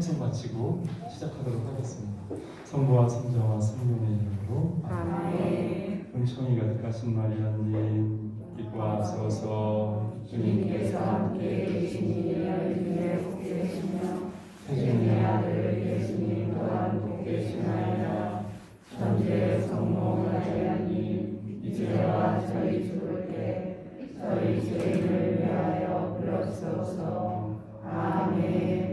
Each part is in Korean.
찬송 마치고 시작하도록 하겠습니다. 성부와 성자와 성령의 이름으로 아멘. 은총이 가득하신 마리아님 기뻐하소서. 주님께서 함께 계시니 여인의 복이 되시며 태중의 아들 예수님 또한 복이 되시나이다. 천주의 성모 마리아님 이제와 저희 죽을 때 저희 죄인을 위하여 불러주소서. 아멘.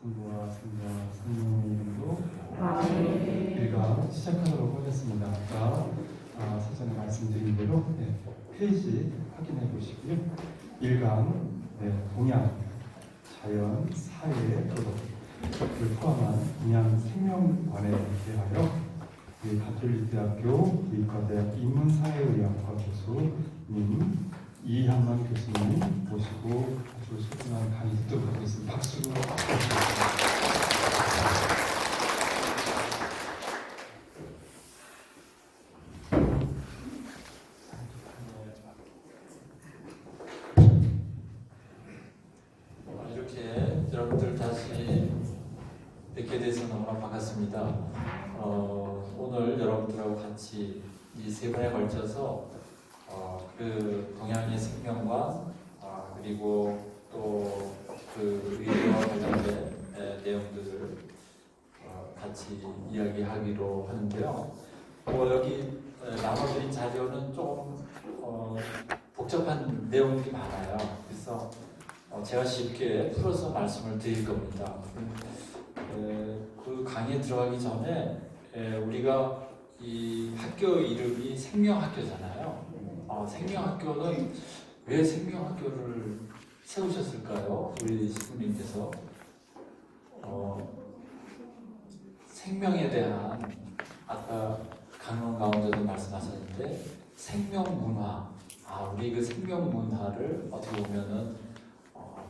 성부와 성자와 성령의 이름으로 아멘. 우리가 시작하도록 하겠습니다. 아까 사전에 말씀드린 대로 페이지 확인해 보시고요. 1강 동양, 자연, 사회, 도덕을 포함한 동양 생명관에 대하여 우리 가톨릭대학교 의과대학 인문사회의학과 교수님 이한만 교수님 모시고 아주 소중한 강의 듣도록 하겠습니다. 박수로 부탁드립니다. 이렇게 여러분들 다시 뵙게 돼서 너무나 반갑습니다. 오늘 여러분들하고 같이 이 세 번에 걸쳐서 그 동양의 생명관 그리고 또 그 의료와 관련된 내용들을 같이 이야기하기로 하는데요. 여기 나눠드린 자료는 좀 복잡한 내용들이 많아요. 그래서 제가 쉽게 풀어서 말씀을 드릴 겁니다. 그 강의에 들어가기 전에 우리가 이 학교 이름이 생명학교잖아요. 생명학교는 왜 생명학교를 세우셨을까요? 우리 신부님께서 생명에 대한 아까 강론 가운데도 말씀하셨는데 생명문화, 우리 그 생명문화를 어떻게 보면은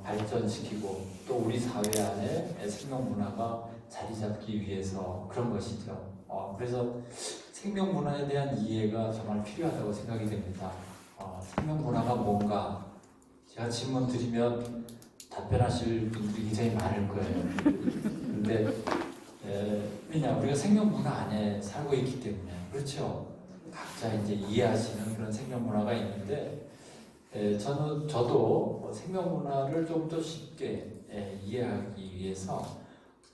발전시키고 또 우리 사회 안에 생명문화가 자리 잡기 위해서 그런 것이죠. 그래서 생명문화에 대한 이해가 정말 필요하다고 생각이 됩니다. 생명문화가 뭔가 제가 질문 드리면 답변하실 분들이 굉장히 많을 거예요. 근데 왜냐 우리가 생명문화 안에 살고 있기 때문에 그렇죠. 각자 이제 이해하시는 그런 생명문화가 있는데 저도 생명문화를 좀 더 쉽게 이해하기 위해서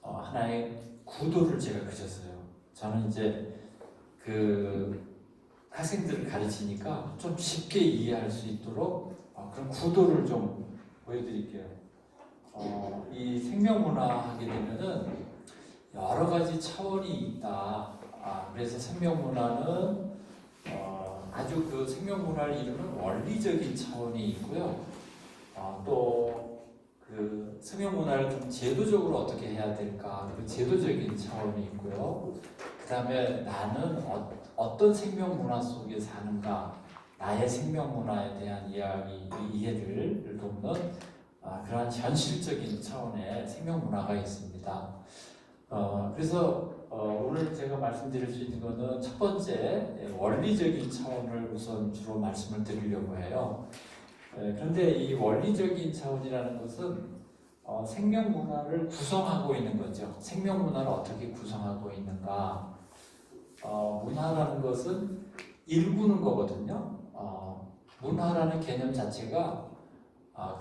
하나의 구도를 제가 그렸어요. 저는 이제 그 학생들을 가르치니까 좀 쉽게 이해할 수 있도록 그런 구도를 좀 보여드릴게요. 이 생명문화 하게 되면은 여러 가지 차원이 있다. 그래서 생명문화는 아주 그 생명문화를 이루는 원리적인 차원이 있고요. 또 그 생명문화를 좀 제도적으로 어떻게 해야 될까 그 제도적인 차원이 있고요. 그 다음에 나는 어떤 생명문화 속에 사는가 나의 생명문화에 대한 이해를 돕는 그러한 현실적인 차원의 생명문화가 있습니다. 그래서 오늘 제가 말씀드릴 수 있는 것은 첫 번째 원리적인 차원을 우선 주로 말씀을 드리려고 해요. 그런데 이 원리적인 차원이라는 것은 생명문화를 구성하고 있는 거죠. 생명문화를 어떻게 구성하고 있는가. 문화라는 것은 일구는 거거든요. 문화라는 개념 자체가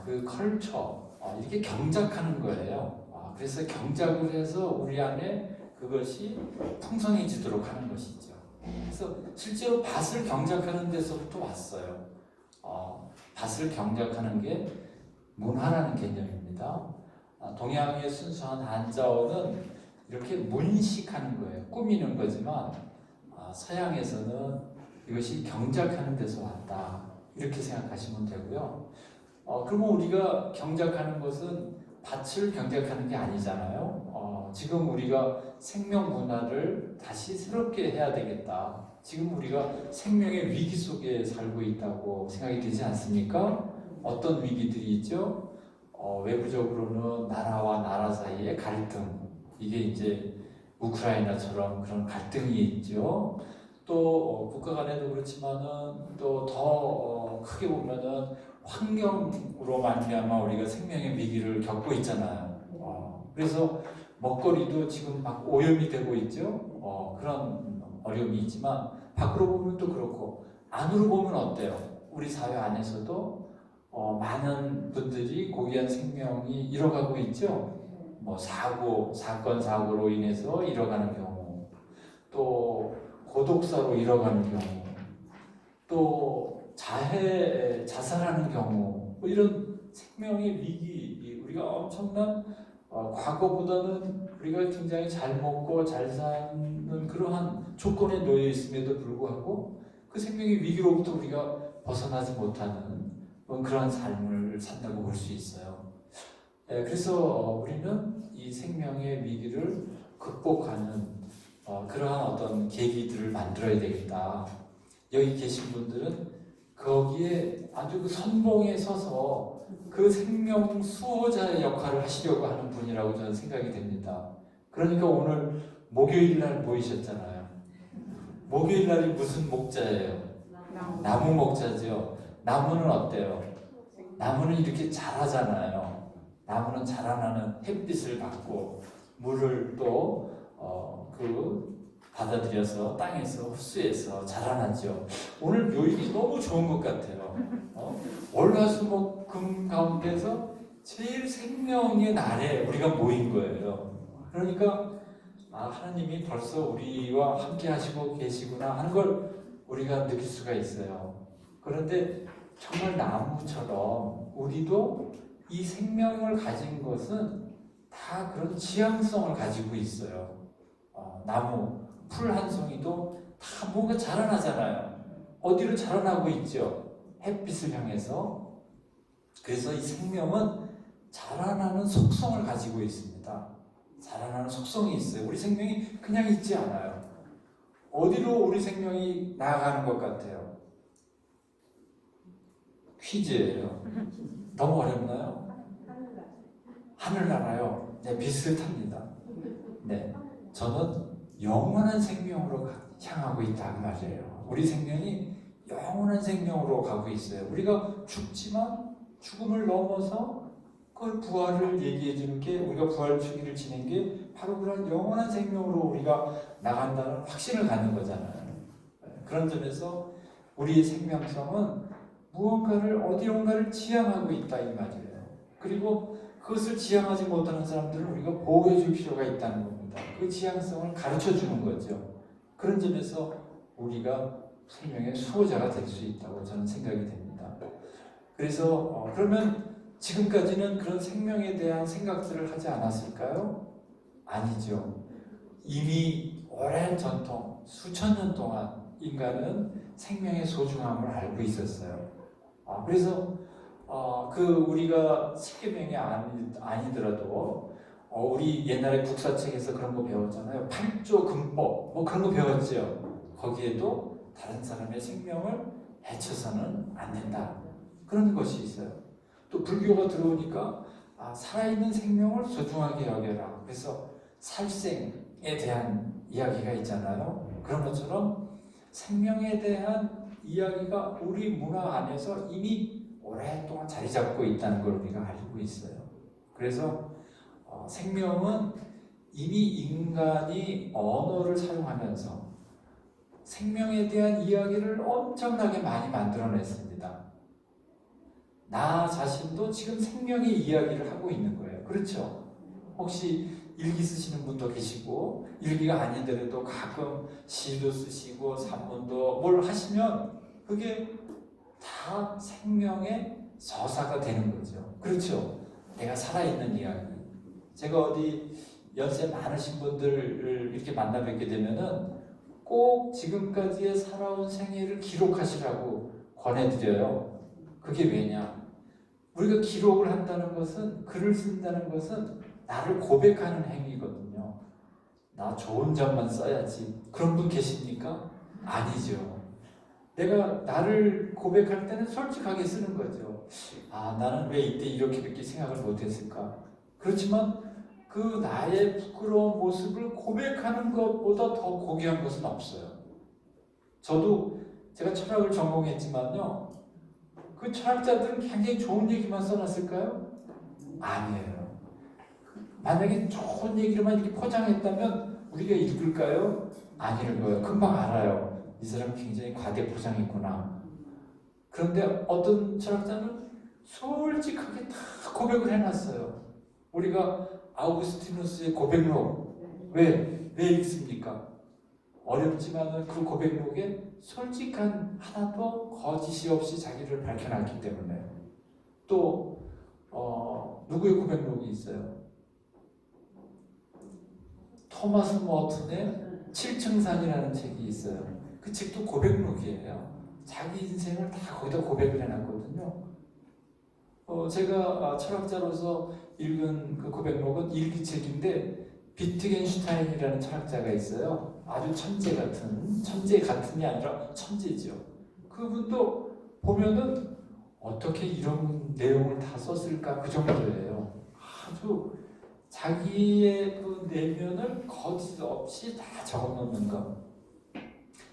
그 컬처, 이렇게 경작하는 거예요. 그래서 경작을 해서 우리 안에 그것이 풍성해지도록 하는 것이죠. 그래서 실제로 밭을 경작하는 데서부터 왔어요. 밭을 경작하는 게 문화라는 개념입니다. 동양의 순수한 한자어는 이렇게 문식하는 거예요. 꾸미는 거지만 서양에서는 이것이 경작하는 데서 왔다. 이렇게 생각하시면 되고요. 그러면 우리가 경작하는 것은 밭을 경작하는 게 아니잖아요. 지금 우리가 생명 문화를 다시 새롭게 해야 되겠다. 지금 우리가 생명의 위기 속에 살고 있다고 생각이 되지 않습니까? 어떤 위기들이 있죠? 외부적으로는 나라와 나라 사이의 갈등, 이게 이제 우크라이나처럼 그런 갈등이 있죠. 또 국가 간에도 그렇지만은 또 더 크게 보면은 환경으로 말미암아 우리가 생명의 위기를 겪고 있잖아요. 그래서 먹거리도 지금 막 오염이 되고 있죠. 그런 어려움이 있지만 밖으로 보면 또 그렇고 안으로 보면 어때요? 우리 사회 안에서도 많은 분들이 고귀한 생명이 잃어가고 있죠. 뭐 사건, 사고로 인해서 잃어가는 경우, 또 고독사로 잃어가는 경우, 또 자살하는 경우, 뭐 이런 생명의 위기, 우리가 엄청난 과거보다는 우리가 굉장히 잘 먹고 잘 사는 그러한 조건에 놓여 있음에도 불구하고 그 생명의 위기로부터 우리가 벗어나지 못하는 그런 삶을 산다고 볼 수 있어요. 그래서 우리는 이 생명의 위기를 극복하는 그러한 어떤 계기들을 만들어야 되겠다. 여기 계신 분들은 거기에 아주 그 선봉에 서서 그 생명 수호자의 역할을 하시려고 하는 분이라고 저는 생각이 됩니다. 그러니까 오늘 목요일 날 모이셨잖아요. 목요일 날이 무슨 목자예요? 나무 목자죠. 나무는 어때요? 나무는 이렇게 자라잖아요. 나무는 자라나는 햇빛을 받고 물을 또 받아들여서 땅에서 흡수해서 자라나죠. 오늘 묘일이 너무 좋은 것 같아요. 월화수목금 가운데서 제일 생명의 날에 우리가 모인 거예요. 그러니까 하나님이 벌써 우리와 함께 하시고 계시구나 하는 걸 우리가 느낄 수가 있어요. 그런데 정말 나무처럼 우리도 이 생명을 가진 것은 다 그런 지향성을 가지고 있어요. 나무, 풀 한 송이도 다 뭔가 자라나잖아요. 어디로 자라나고 있죠? 햇빛을 향해서. 그래서 이 생명은 자라나는 속성을 가지고 있습니다. 자라나는 속성이 있어요. 우리 생명이 그냥 있지 않아요. 어디로 우리 생명이 나아가는 것 같아요? 퀴즈예요. 너무 어렵나요? 하늘나라요. 네, 비슷합니다. 네, 저는 영원한 생명으로 향하고 있다 그 말이에요. 우리 생명이 영원한 생명으로 가고 있어요. 우리가 죽지만 죽음을 넘어서 그 부활을 얘기해 주는 게, 우리가 부활 주기를 지낸 게 바로 그런 영원한 생명으로 우리가 나간다는 확신을 갖는 거잖아요. 그런 점에서 우리의 생명성은 무언가를 어디론가를 지향하고 있다 이 말이에요. 그리고 그것을 지향하지 못하는 사람들을 우리가 보호해 줄 필요가 있다는 겁니다. 그 지향성을 가르쳐 주는 거죠. 그런 점에서 우리가 생명의 수호자가 될 수 있다고 저는 생각이 됩니다. 그래서 그러면 지금까지는 그런 생명에 대한 생각들을 하지 않았을까요? 아니죠. 이미 오랜 전통, 수천 년 동안 인간은 생명의 소중함을 알고 있었어요. 그래서 우리가 십계명이 아니더라도 우리 옛날에 국사책에서 그런 거 배웠잖아요. 8조 금법 뭐 그런 거 배웠죠. 거기에도 다른 사람의 생명을 해쳐서는 안 된다. 그런 것이 있어요. 또 불교가 들어오니까 살아있는 생명을 소중하게 여겨라. 그래서 살생에 대한 이야기가 있잖아요. 그런 것처럼 생명에 대한 이야기가 우리 문화 안에서 이미 오랫동안 자리 잡고 있다는 걸 우리가 알고 있어요. 그래서 생명은 이미 인간이 언어를 사용하면서 생명에 대한 이야기를 엄청나게 많이 만들어냈습니다. 나 자신도 지금 생명의 이야기를 하고 있는 거예요. 그렇죠? 혹시 일기 쓰시는 분도 계시고, 일기가 아니더라도 가끔 시도 쓰시고 산문도 뭘 하시면 그게 다 생명의 서사가 되는 거죠. 그렇죠? 내가 살아있는 이야기. 제가 어디 연세 많으신 분들을 이렇게 만나 뵙게 되면은 꼭 지금까지의 살아온 생애를 기록하시라고 권해드려요. 그게 왜냐? 우리가 기록을 한다는 것은, 글을 쓴다는 것은 나를 고백하는 행위거든요. 나 좋은 점만 써야지. 그런 분 계십니까? 아니죠. 내가 나를 고백할 때는 솔직하게 쓰는 거죠. 나는 왜 이때 이렇게밖에 생각을 못했을까? 그렇지만 그 나의 부끄러운 모습을 고백하는 것보다 더 고귀한 것은 없어요. 저도 제가 철학을 전공했지만요, 그 철학자들은 굉장히 좋은 얘기만 써놨을까요? 아니에요. 만약에 좋은 얘기로만 이렇게 포장했다면 우리가 읽을까요? 안 읽어요. 금방 알아요. 이 사람 굉장히 과대 포장했구나. 그런데 어떤 철학자는 솔직하게 다 고백을 해놨어요. 우리가 아우구스티누스의 고백록 왜 읽습니까? 어렵지만은 그 고백록에 솔직한 하나도 거짓이 없이 자기를 밝혀놨기 때문에. 또 누구의 고백록이 있어요? 토마스 머튼의 7층산이라는 책이 있어요. 그 책도 고백록이에요. 자기 인생을 다 거기다 고백을 해놨거든요. 제가 철학자로서 읽은 그 고백록은 일기책인데 비트겐슈타인이라는 철학자가 있어요. 아주 천재 같은이 아니라 천재죠. 그분도 보면은 어떻게 이런 내용을 다 썼을까 그 정도예요. 아주 자기의 그 내면을 거짓 없이 다 적어놓는 것.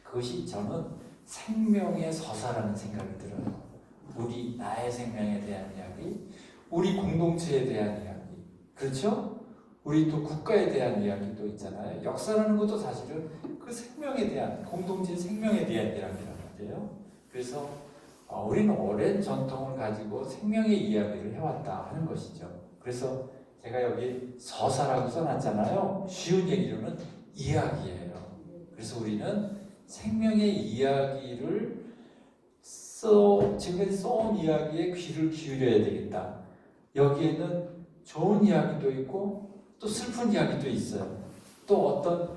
그것이 저는 생명의 서사라는 생각이 들어요. 나의 생명에 대한 이야기, 우리 공동체에 대한 이야기, 그렇죠? 우리 또 국가에 대한 이야기도 있잖아요. 역사라는 것도 사실은 그 생명에 대한, 공동체 생명에 대한 이야기란 말이에요. 그래서 우리는 오랜 전통을 가지고 생명의 이야기를 해왔다 하는 것이죠. 그래서 제가 여기 서사라고 써놨잖아요. 쉬운 얘기로는 이야기예요. 그래서 우리는 생명의 이야기를 지금까지 써온 이야기에 귀를 기울여야 되겠다. 여기에는 좋은 이야기도 있고 또 슬픈 이야기도 있어요. 또 어떤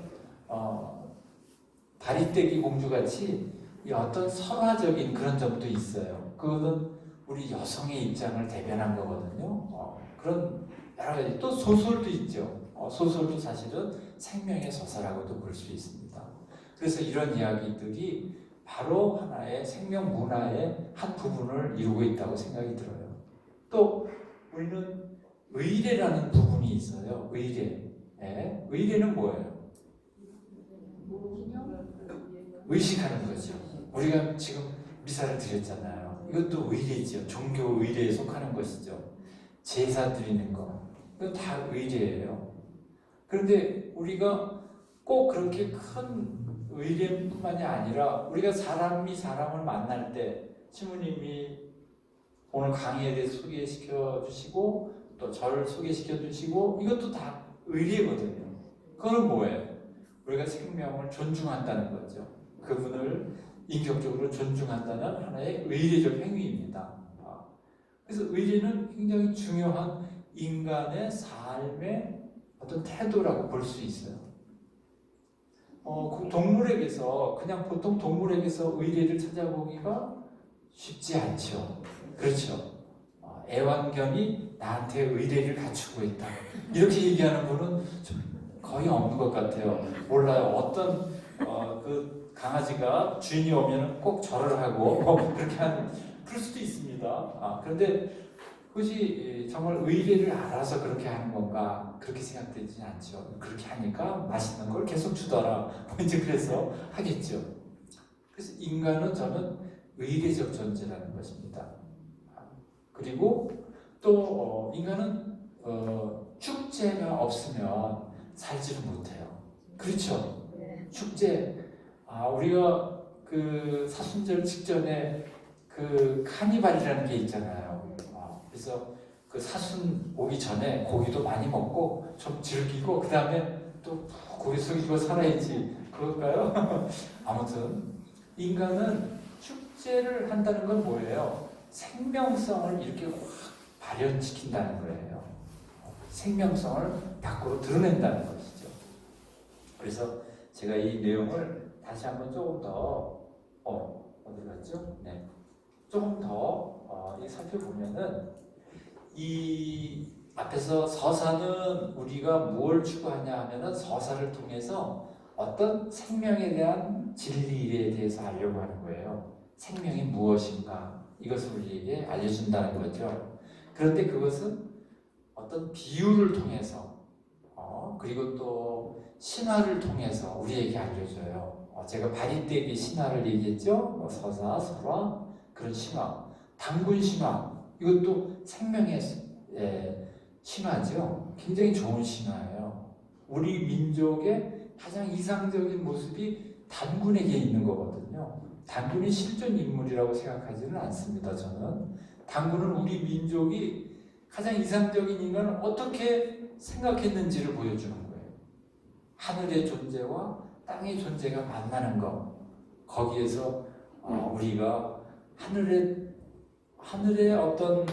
다리떼기 공주같이 어떤 설화적인 그런 점도 있어요. 그거는 우리 여성의 입장을 대변한 거거든요. 그런 여러 가지 또 소설도 있죠. 소설도 사실은 생명의 서사라고도 볼 수 있습니다. 그래서 이런 이야기들이 바로 하나의 생명 문화의 한 부분을 이루고 있다고 생각이 들어요. 또 우리는 의례라는 부분이 있어요. 의례. 네. 의례는 뭐예요? 의식하는 거죠. 우리가 지금 미사를 드렸잖아요. 이것도 의례죠. 종교 의례에 속하는 것이죠. 제사 드리는 거. 이거 다 의례예요. 그런데 우리가 꼭 그렇게 큰 의례뿐만이 아니라 우리가 사람이 사람을 만날 때 신부님이 오늘 강의에 대해 소개시켜 주시고 또 저를 소개시켜 주시고 이것도 다 의례거든요. 그거는 뭐예요? 우리가 생명을 존중한다는 거죠. 그분을 인격적으로 존중한다는 하나의 의례적 행위입니다. 그래서 의례는 굉장히 중요한 인간의 삶의 어떤 태도라고 볼 수 있어요. 그 동물에게서 그냥 보통 동물에게서 의례를 찾아보기가 쉽지 않죠. 그렇죠. 애완견이 나한테 의례를 갖추고 있다. 이렇게 얘기하는 분은 좀 거의 없는 것 같아요. 몰라요. 어떤 그 강아지가 주인이 오면 꼭 절을 하고 그렇게 그럴 수도 있습니다. 그런데 그것이 정말 의례를 알아서 그렇게 하는 건가 그렇게 생각되지 않죠. 그렇게 하니까 맛있는 걸 계속 주더라. 이제 그래서 하겠죠. 그래서 인간은 저는 의례적 존재라는 것입니다. 그리고 또 인간은 축제가 없으면 살지를 못해요. 그렇죠? 축제. 우리가 그 사순절 직전에 그 카니발이라는 게 있잖아요. 그래서 그 사순 오기 전에 고기도 많이 먹고 좀 즐기고 그 다음에 또 고개 숙이고 살아야지 그럴까요? 아무튼 인간은 축제를 한다는 건 뭐예요? 생명성을 이렇게 확 발현시킨다는 거예요. 생명성을 밖으로 드러낸다는 것이죠. 그래서 제가 이 내용을 다시 한번 조금 더 어디 갔죠? 네, 조금 더 살펴보면은 이 앞에서 서사는 우리가 뭘 추구하냐 하면은 서사를 통해서 어떤 생명에 대한 진리에 대해서 알려고 하는 거예요. 생명이 무엇인가 이것을 우리에게 알려준다는 거죠. 그런데 그것은 어떤 비유를 통해서 그리고 또 신화를 통해서 우리에게 알려줘요. 제가 바리떼기 신화를 얘기했죠. 서사, 설화 그런 신화, 단군 신화 이것도 생명의 신화죠. 굉장히 좋은 신화예요. 우리 민족의 가장 이상적인 모습이 단군에게 있는 거거든요. 단군이 실존 인물이라고 생각하지는 않습니다. 저는 단군은 우리 민족이 가장 이상적인 인간을 어떻게 생각했는지를 보여주는 거예요. 하늘의 존재와 땅의 존재가 만나는 것, 거기에서 우리가 하늘의 어떤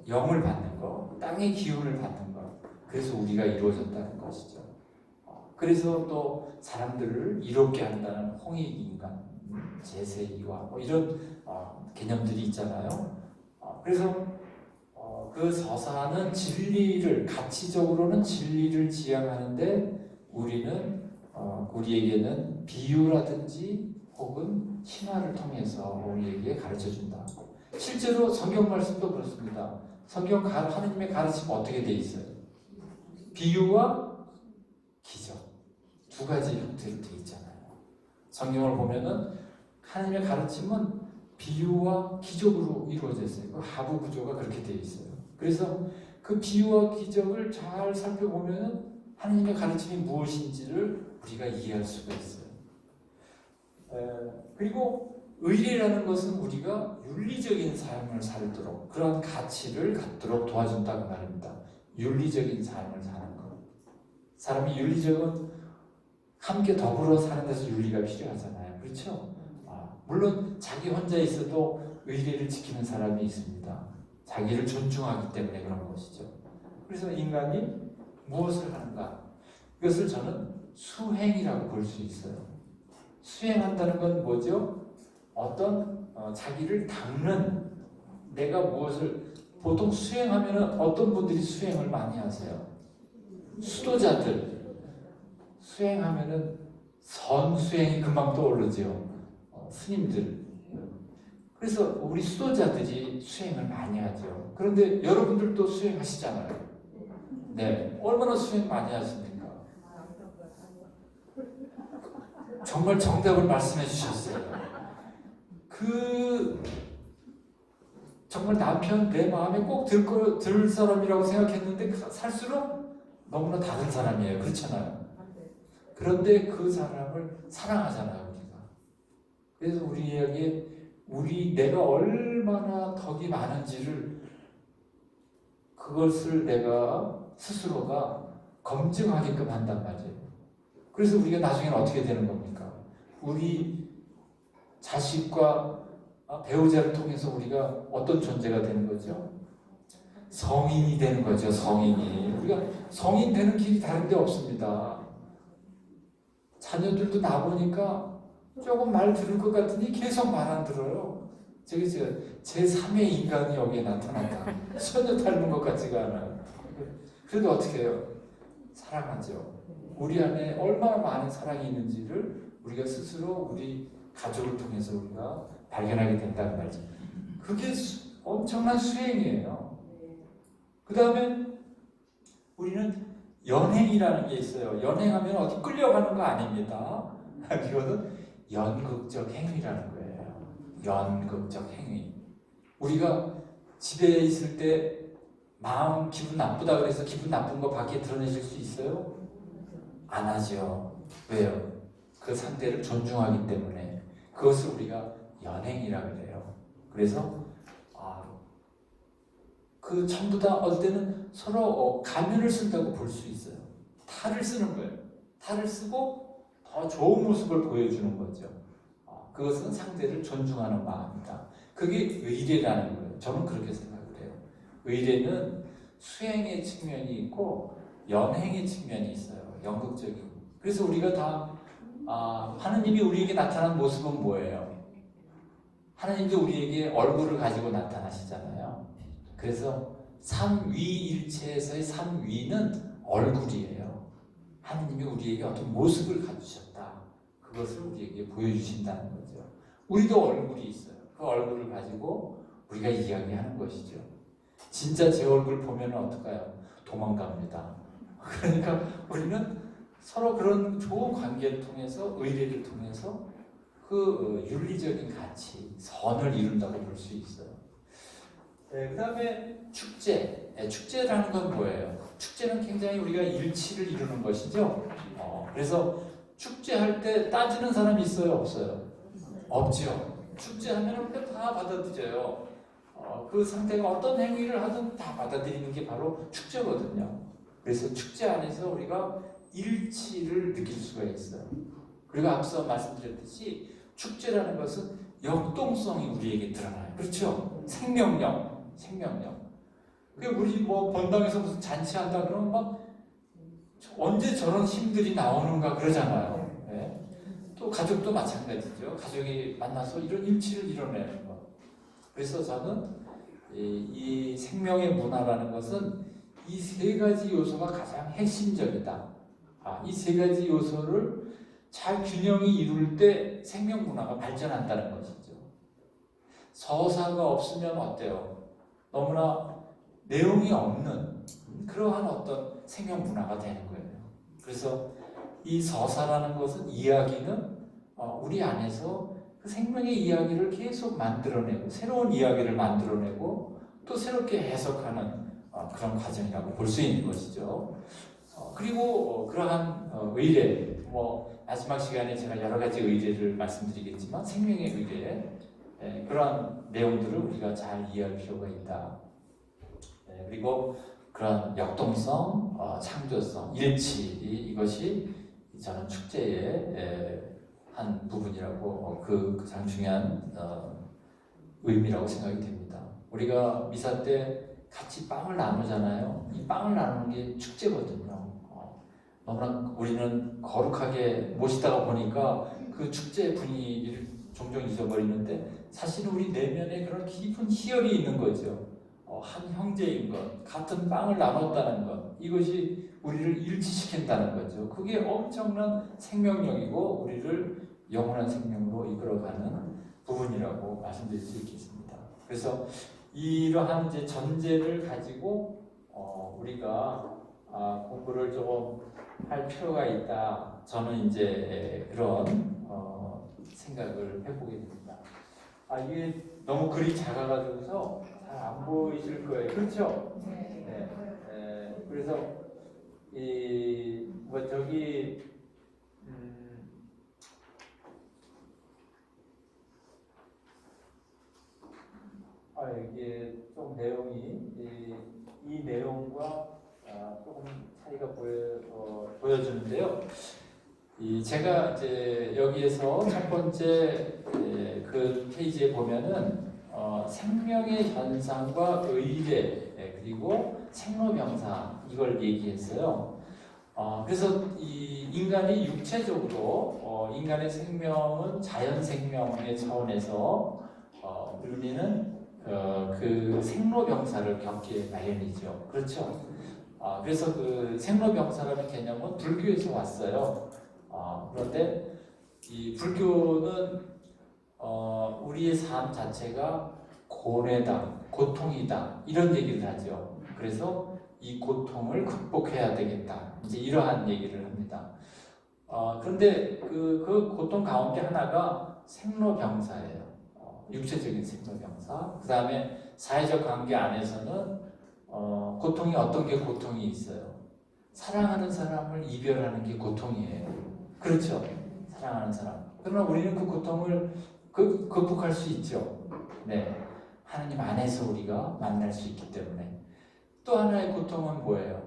영을 받는 것, 땅의 기운을 받는 것, 그래서 우리가 이루어졌다는 것이죠. 그래서 또 사람들을 이롭게 한다는 홍익인간, 제세이와 뭐 이런 개념들이 있잖아요. 그래서 그 서사는 진리를, 가치적으로는 진리를 지향하는데 우리에게는 비유라든지 혹은 신화를 통해서 우리에게 가르쳐준다. 실제로 성경 말씀도 그렇습니다. 성경 하나님의 가르침은 어떻게 돼 있어요? 비유와 기적, 두 가지 형태로 돼 있잖아요. 성경을 보면은 하나님의 가르침은 비유와 기적으로 이루어져 있어요. 그 하부 구조가 그렇게 돼 있어요. 그래서 그 비유와 기적을 잘 살펴보면은 하나님의 가르침이 무엇인지를 우리가 이해할 수가 있어요. 그리고 의리라는 것은 우리가 윤리적인 삶을 살도록, 그런 가치를 갖도록 도와준다고 말입니다. 윤리적인 삶을 사는 것. 사람이 윤리적은 함께 더불어 사는 데서 윤리가 필요하잖아요. 그렇죠? 물론 자기 혼자 있어도 의리를 지키는 사람이 있습니다. 자기를 존중하기 때문에 그런 것이죠. 그래서 인간이 무엇을 하는가? 이것을 저는 수행이라고 볼 수 있어요. 수행한다는 건 뭐죠? 어떤 자기를 닦는, 내가 무엇을, 보통 수행하면 어떤 분들이 수행을 많이 하세요? 수도자들. 수행하면은 선수행이 금방 떠오르죠. 스님들. 그래서 우리 수도자들이 수행을 많이 하죠. 그런데 여러분들도 수행하시잖아요. 네, 얼마나 수행 많이 하십니까? 정말 정답을 말씀해 주셨어요. 정말 남편 내 마음에 꼭 들 사람이라고 생각했는데 살수록 너무나 다른 사람이에요. 그렇잖아요. 그런데 그 사람을 사랑하잖아요, 우리가. 그래서 우리에게 내가 얼마나 덕이 많은지를, 그것을 내가 스스로가 검증하게끔 한단 말이에요. 그래서 우리가 나중에는 어떻게 되는 겁니까? 우리 자식과 배우자를 통해서 우리가 어떤 존재가 되는 거죠? 성인이 되는 거죠. 성인이. 우리가 성인 되는 길이 다른 데 없습니다. 자녀들도 나보니까 조금 말 들을 것 같으니 계속 말 안 들어요. 제 3의 인간이 여기에 나타났다. 전혀 닮은 것 같지가 않아요. 그래도 어떻게 해요? 사랑하죠. 우리 안에 얼마나 많은 사랑이 있는지를 우리가 스스로 우리 가족을 통해서 우리가 발견하게 된다는 말이죠. 그게 엄청난 수행이에요. 그 다음에 우리는 연행이라는 게 있어요. 연행하면 어디 끌려가는 거 아닙니다. 이거는 연극적 행위라는 거예요. 연극적 행위. 우리가 집에 있을 때 마음 기분 나쁘다 그래서 기분 나쁜 거 밖에 드러내실 수 있어요? 안 하죠. 왜요? 그 상대를 존중하기 때문에. 그것을 우리가 연행이라고 그래요. 그래서 그 전부 다 어떨 때는 서로 가면을 쓴다고 볼 수 있어요. 탈을 쓰는 거예요. 탈을 쓰고 더 좋은 모습을 보여주는 거죠. 그것은 상대를 존중하는 마음이다. 그게 의례라는 거예요. 저는 그렇게 생각을 해요. 의례는 수행의 측면이 있고 연행의 측면이 있어요. 연극적인. 그래서 우리가 다 하느님이 우리에게 나타난 모습은 뭐예요? 하나님도 우리에게 얼굴을 가지고 나타나시잖아요. 그래서 삼위일체에서의 삼위는 얼굴이에요. 하나님이 우리에게 어떤 모습을 가주셨다. 그것을 우리에게 보여주신다는 거죠. 우리도 얼굴이 있어요. 그 얼굴을 가지고 우리가 이야기하는 것이죠. 진짜 제 얼굴 보면 어떨까요? 도망갑니다. 그러니까 우리는 서로 그런 좋은 관계를 통해서, 의례를 통해서 그 윤리적인 가치, 선을 이룬다고 볼 수 있어요. 네, 그다음에 축제. 축제라는 건 뭐예요? 축제는 굉장히 우리가 일치를 이루는 것이죠. 그래서 축제할 때 따지는 사람이 있어요, 없어요? 없죠. 축제하면 우리가 다 받아들여요. 그 상대가 어떤 행위를 하든 다 받아들이는 게 바로 축제거든요. 그래서 축제 안에서 우리가 일치를 느낄 수가 있어요. 그리고 앞서 말씀드렸듯이 축제라는 것은 역동성이 우리에게 드러나요. 그렇죠? 생명력. 그 우리 뭐 본당에서 무슨 잔치한다 그러면 막 언제 저런 힘들이 나오는가 그러잖아요. 네. 또 가족도 마찬가지죠. 가족이 만나서 이런 일치를 이뤄내는 것. 그래서 저는 이 생명의 문화라는 것은 이 세 가지 요소가 가장 핵심적이다. 이 세 가지 요소를 잘 균형이 이룰 때 생명 문화가 발전한다는 것이죠. 서사가 없으면 어때요? 너무나 내용이 없는 그러한 어떤 생명 문화가 되는 거예요. 그래서 이 서사라는 것은 이야기는 우리 안에서 그 생명의 이야기를 계속 만들어내고 새로운 이야기를 만들어내고 또 새롭게 해석하는 그런 과정이라고 볼 수 있는 것이죠. 그리고 그러한 의례, 마지막 시간에 제가 여러 가지 의례를 말씀드리겠지만 생명의 의례 그러한 내용들을 우리가 잘 이해할 필요가 있다. 그리고 그런 역동성, 창조성, 일치 이것이 저는 축제의 한 부분이라고 그 가장 중요한 의미라고 생각이 됩니다. 우리가 미사 때 같이 빵을 나누잖아요. 이 빵을 나누는 게 축제거든요. 너무나 우리는 거룩하게 모시다가 보니까 그 축제 분위기를 종종 잊어버리는데 사실은 우리 내면에 그런 깊은 희열이 있는 거죠. 한 형제인 것, 같은 빵을 나눴다는 것, 이것이 우리를 일치시킨다는 거죠. 그게 엄청난 생명력이고 우리를 영원한 생명으로 이끌어가는 부분이라고 말씀드릴 수 있겠습니다. 그래서 이러한 이제 전제를 가지고 우리가 공부를 조금 할 필요가 있다. 저는 이제 그런 생각을 해보게 됩니다. 이게 너무 글이 작아가지고서 잘 안 보이실 거예요. 그렇죠? 네. 그래서 저기 이게 좀 내용이 이 내용과 조금 차이가 보여주는데요. 제가 이제 여기에서 첫 번째 그 페이지에 보면은 생명의 현상과 의례 그리고 생로병사 이걸 얘기했어요. 그래서 이 인간이 육체적으로 인간의 생명은 자연 생명의 차원에서 우리는 그 생로병사를 겪기에 마련이죠. 그렇죠? 그래서 그 생로병사라는 개념은 불교에서 왔어요. 그런데 이 불교는 우리의 삶 자체가 고뇌다, 고통이다 이런 얘기를 하죠. 그래서 이 고통을 극복해야 되겠다. 이제 이러한 얘기를 합니다. 그런데 그 고통 가운데 하나가 생로병사예요. 육체적인 생로병사. 그 다음에 사회적 관계 안에서는 고통이 어떤 게 고통이 있어요. 사랑하는 사람을 이별하는 게 고통이에요. 그렇죠? 사랑하는 사람. 그러나 우리는 그 고통을 극복할 수 있죠. 네. 하나님 안에서 우리가 만날 수 있기 때문에. 또 하나의 고통은 뭐예요?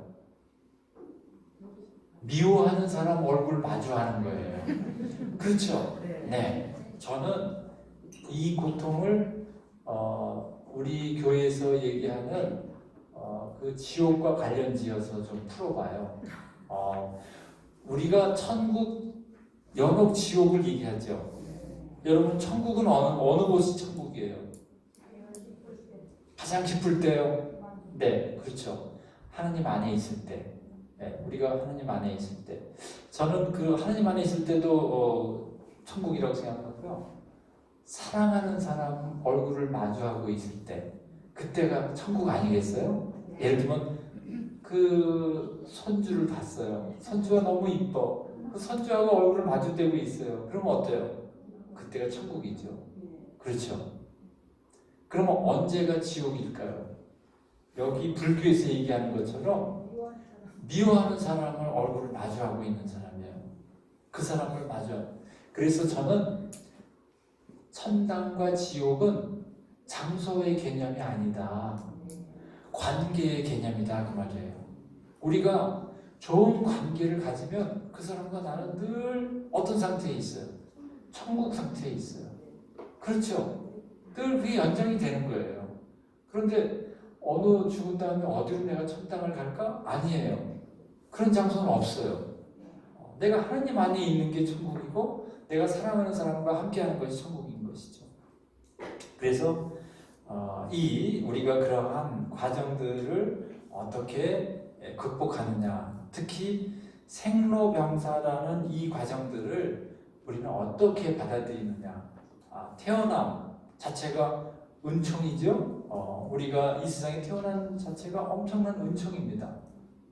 미워하는 사람 얼굴 마주하는 거예요. 그렇죠? 네. 저는 이 고통을 우리 교회에서 얘기하는 그 지옥과 관련 지어서 좀 풀어봐요. 우리가 천국, 연옥, 지옥을 얘기하죠. 여러분 천국은 어느 곳이 천국이에요? 가장 기쁠 때요. 네, 그렇죠. 하나님 안에 있을 때. 네, 우리가 하나님 안에 있을 때. 저는 그 하나님 안에 있을 때도 천국이라고 생각하고요. 사랑하는 사람 얼굴을 마주하고 있을 때, 그때가 천국 아니겠어요? 예를 들면 그 손주를 봤어요. 손주가 너무 이뻐. 그 손주하고 얼굴을 마주대고 있어요. 그러면 어때요? 그때가 천국이죠. 그렇죠. 그러면 언제가 지옥일까요? 여기 불교에서 얘기하는 것처럼 미워하는 사람을 얼굴을 마주하고 있는 사람이에요. 그 사람을 그래서 저는 천당과 지옥은 장소의 개념이 아니다. 관계의 개념이다 그 말이에요. 우리가 좋은 관계를 가지면 그 사람과 나는 늘 어떤 상태에 있어요? 천국 상태에 있어요. 그렇죠? 늘 그게 연장이 되는 거예요. 그런데 어느 죽은 다음에 어디로 내가 천당을 갈까? 아니에요. 그런 장소는 없어요. 내가 하나님 안에 있는 게 천국이고 내가 사랑하는 사람과 함께하는 것이 천국인 것이죠. 그래서 우리가 그러한 과정들을 어떻게 극복하느냐, 특히 생로병사라는 이 과정들을 우리는 어떻게 받아들이느냐. 태어남 자체가 은총이죠. 우리가 이 세상에 태어난 자체가 엄청난 은총입니다.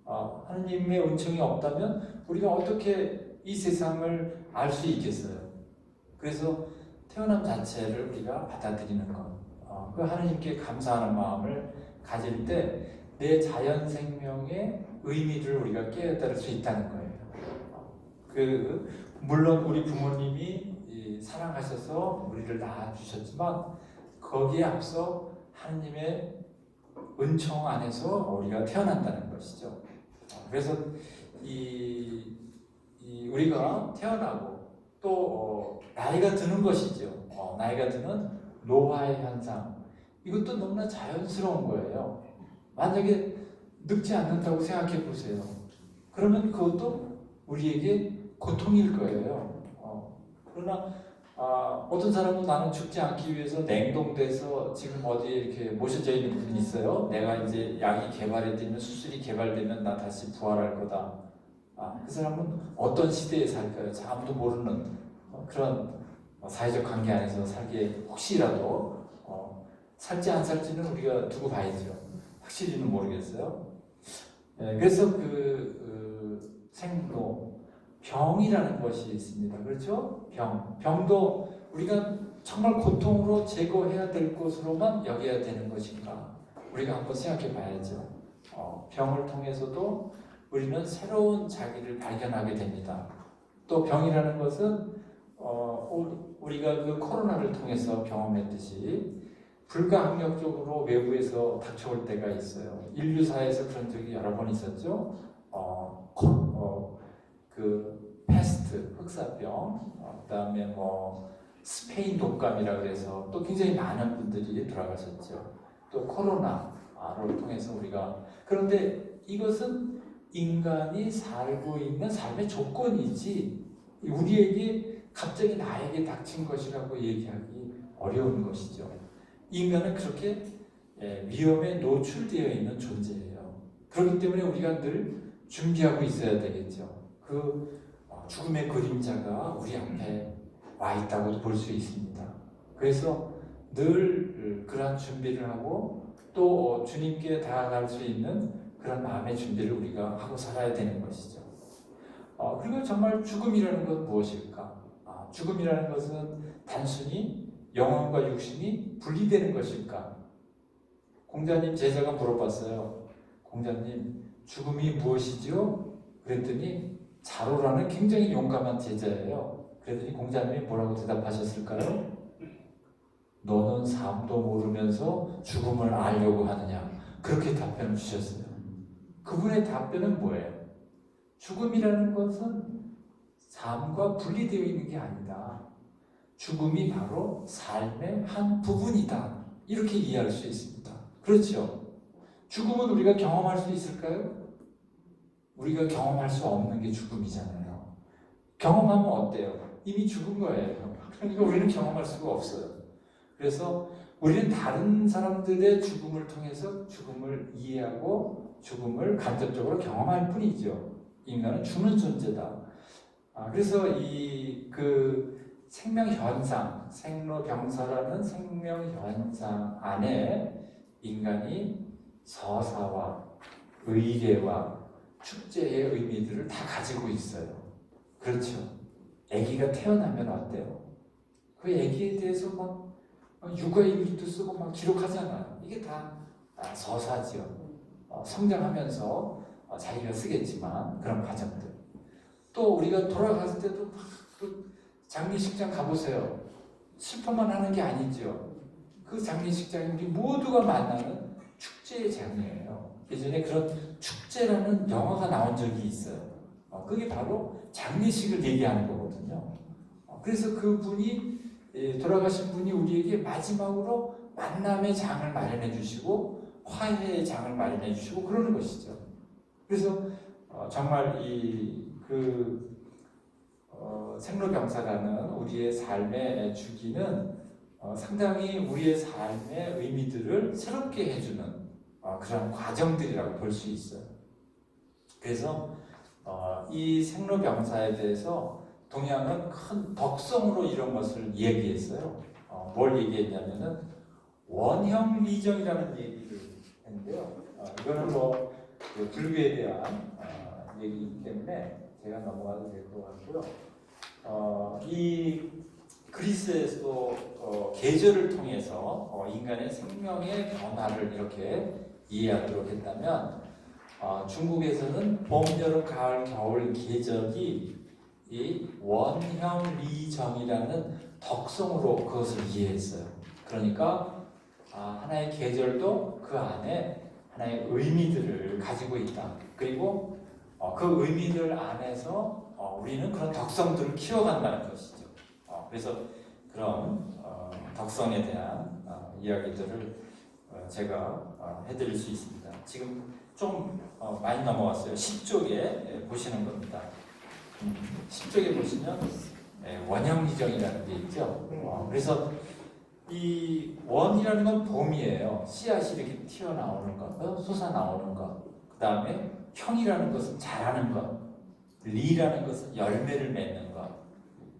하느님의 은총이 없다면 우리가 어떻게 이 세상을 알 수 있겠어요? 그래서 태어남 자체를 우리가 받아들이는 것, 그 하느님께 감사하는 마음을 가질 때 내 자연 생명의 의미를 우리가 깨달을 수 있다는 거예요. 물론 우리 부모님이 사랑하셔서 우리를 낳아주셨지만 거기에 앞서 하느님의 은총 안에서 우리가 태어난다는 것이죠. 그래서 우리가 태어나고 또 나이가 드는 것이죠. 나이가 드는 노화의 현상, 이것도 너무나 자연스러운 거예요. 만약에 늙지 않는다고 생각해 보세요. 그러면 그것도 우리에게 고통일 거예요. 그러나 어떤 사람은 나는 죽지 않기 위해서 냉동돼서 지금 어디에 이렇게 모셔져 있는 분이 있어요. 내가 이제 약이 개발되면, 수술이 개발되면 나 다시 부활할 거다. 그 사람은 어떤 시대에 살까요? 아무도 모르는 그런 사회적 관계 안에서 살기에 혹시라도 살지 안 살지는 우리가 두고 봐야죠. 확실히는 모르겠어요. 그래서 생로, 병이라는 것이 있습니다. 그렇죠? 병도 우리가 정말 고통으로 제거해야 될 것으로만 여겨야 되는 것인가? 우리가 한번 생각해 봐야죠. 병을 통해서도 우리는 새로운 자기를 발견하게 됩니다. 또 병이라는 것은 우리가 그 코로나를 통해서 경험했듯이 불가항력적으로 외부에서 닥쳐올 때가 있어요. 인류사에서 그런 적이 여러 번 있었죠. 패스트, 흑사병, 그다음에 스페인 독감이라 그래서 또 굉장히 많은 분들이 돌아가셨죠. 또 코로나를 통해서 그런데 이것은 인간이 살고 있는 삶의 조건이지 우리에게 갑자기 나에게 닥친 것이라고 얘기하기 어려운 것이죠. 인간은 그렇게 위험에 노출되어 있는 존재예요. 그렇기 때문에 우리가 늘 준비하고 있어야 되겠죠. 죽음의 그림자가 우리 앞에 와 있다고도 볼 수 있습니다. 그래서 늘 그러한 준비를 하고 또 주님께 다가갈 수 있는 그런 마음의 준비를 우리가 하고 살아야 되는 것이죠. 그리고 정말 죽음이라는 건 무엇일까? 죽음이라는 것은 단순히 영혼과 육신이 분리되는 것일까? 공자님 제자가 물어봤어요. 공자님, 죽음이 무엇이죠? 그랬더니 자로라는 굉장히 용감한 제자예요. 그랬더니 공자님이 뭐라고 대답하셨을까요? 너는 삶도 모르면서 죽음을 알려고 하느냐? 그렇게 답변을 주셨어요. 그분의 답변은 뭐예요? 죽음이라는 것은 삶과 분리되어 있는 게 아니다. 죽음이 바로 삶의 한 부분이다. 이렇게 이해할 수 있습니다. 그렇죠? 죽음은 우리가 경험할 수 있을까요? 우리가 경험할 수 없는 게 죽음이잖아요. 경험하면 어때요? 이미 죽은 거예요. 그러니까 우리는 경험할 수가 없어요. 그래서 우리는 다른 사람들의 죽음을 통해서 죽음을 이해하고 죽음을 간접적으로 경험할 뿐이죠. 인간은 죽는 존재다. 그래서 생명현상, 생로병사라는 생명현상 안에 인간이 서사와 의례와 축제의 의미들을 다 가지고 있어요. 그렇죠. 아기가 태어나면 어때요? 그 아기에 대해서 육아일기도 쓰고 막 기록하잖아요. 이게 다 서사지요. 성장하면서 자기가 쓰겠지만 그런 과정들. 또 우리가 돌아갔을 때도 그 장례식장 가보세요. 슬퍼만 하는 게 아니죠. 그 장례식장이 우리 모두가 만나는 축제의 장이에요. 예전에 그런 축제라는 영화가 나온 적이 있어요. 그게 바로 장례식을 얘기하는 거거든요. 그래서 그분이 돌아가신 분이 우리에게 마지막으로 만남의 장을 마련해 주시고 화해의 장을 마련해 주시고 그러는 것이죠. 그래서 정말 생로병사라는 우리의 삶의 주기는 상당히 우리의 삶의 의미들을 새롭게 해주는 그런 과정들이라고 볼 수 있어요. 그래서 이 생로병사에 대해서 동양은 큰 덕성으로 이런 것을 얘기했어요. 뭘 얘기했냐면은 원형리정이라는 얘기를 했는데요. 이거는 그 불교에 대한 얘기이기 때문에 제가 넘어가도 될 것 같고요. 이 그리스에서 계절을 통해서 인간의 생명의 변화를 이렇게 이해하도록 했다면 중국에서는 봄, 여름, 가을, 겨울 계절이 이 원형리정이라는 덕성으로 그것을 이해했어요. 그러니까 하나의 계절도 그 안에 하나의 의미들을 가지고 있다. 그리고 그 의미들 안에서 우리는 그런 덕성들을 키워간다는 것이죠. 그래서 그런 덕성에 대한 이야기들을 제가 해드릴 수 있습니다. 지금 좀 많이 넘어왔어요. 10쪽에 보시는 겁니다. 10쪽에 보시면 원형리정이라는 게 있죠. 그래서 이 원이라는 건 봄이에요. 씨앗이 이렇게 튀어나오는 것, 솟아나오는 것. 그 다음에 형이라는 것은 자라는 것. 리라는 것은 열매를 맺는 것.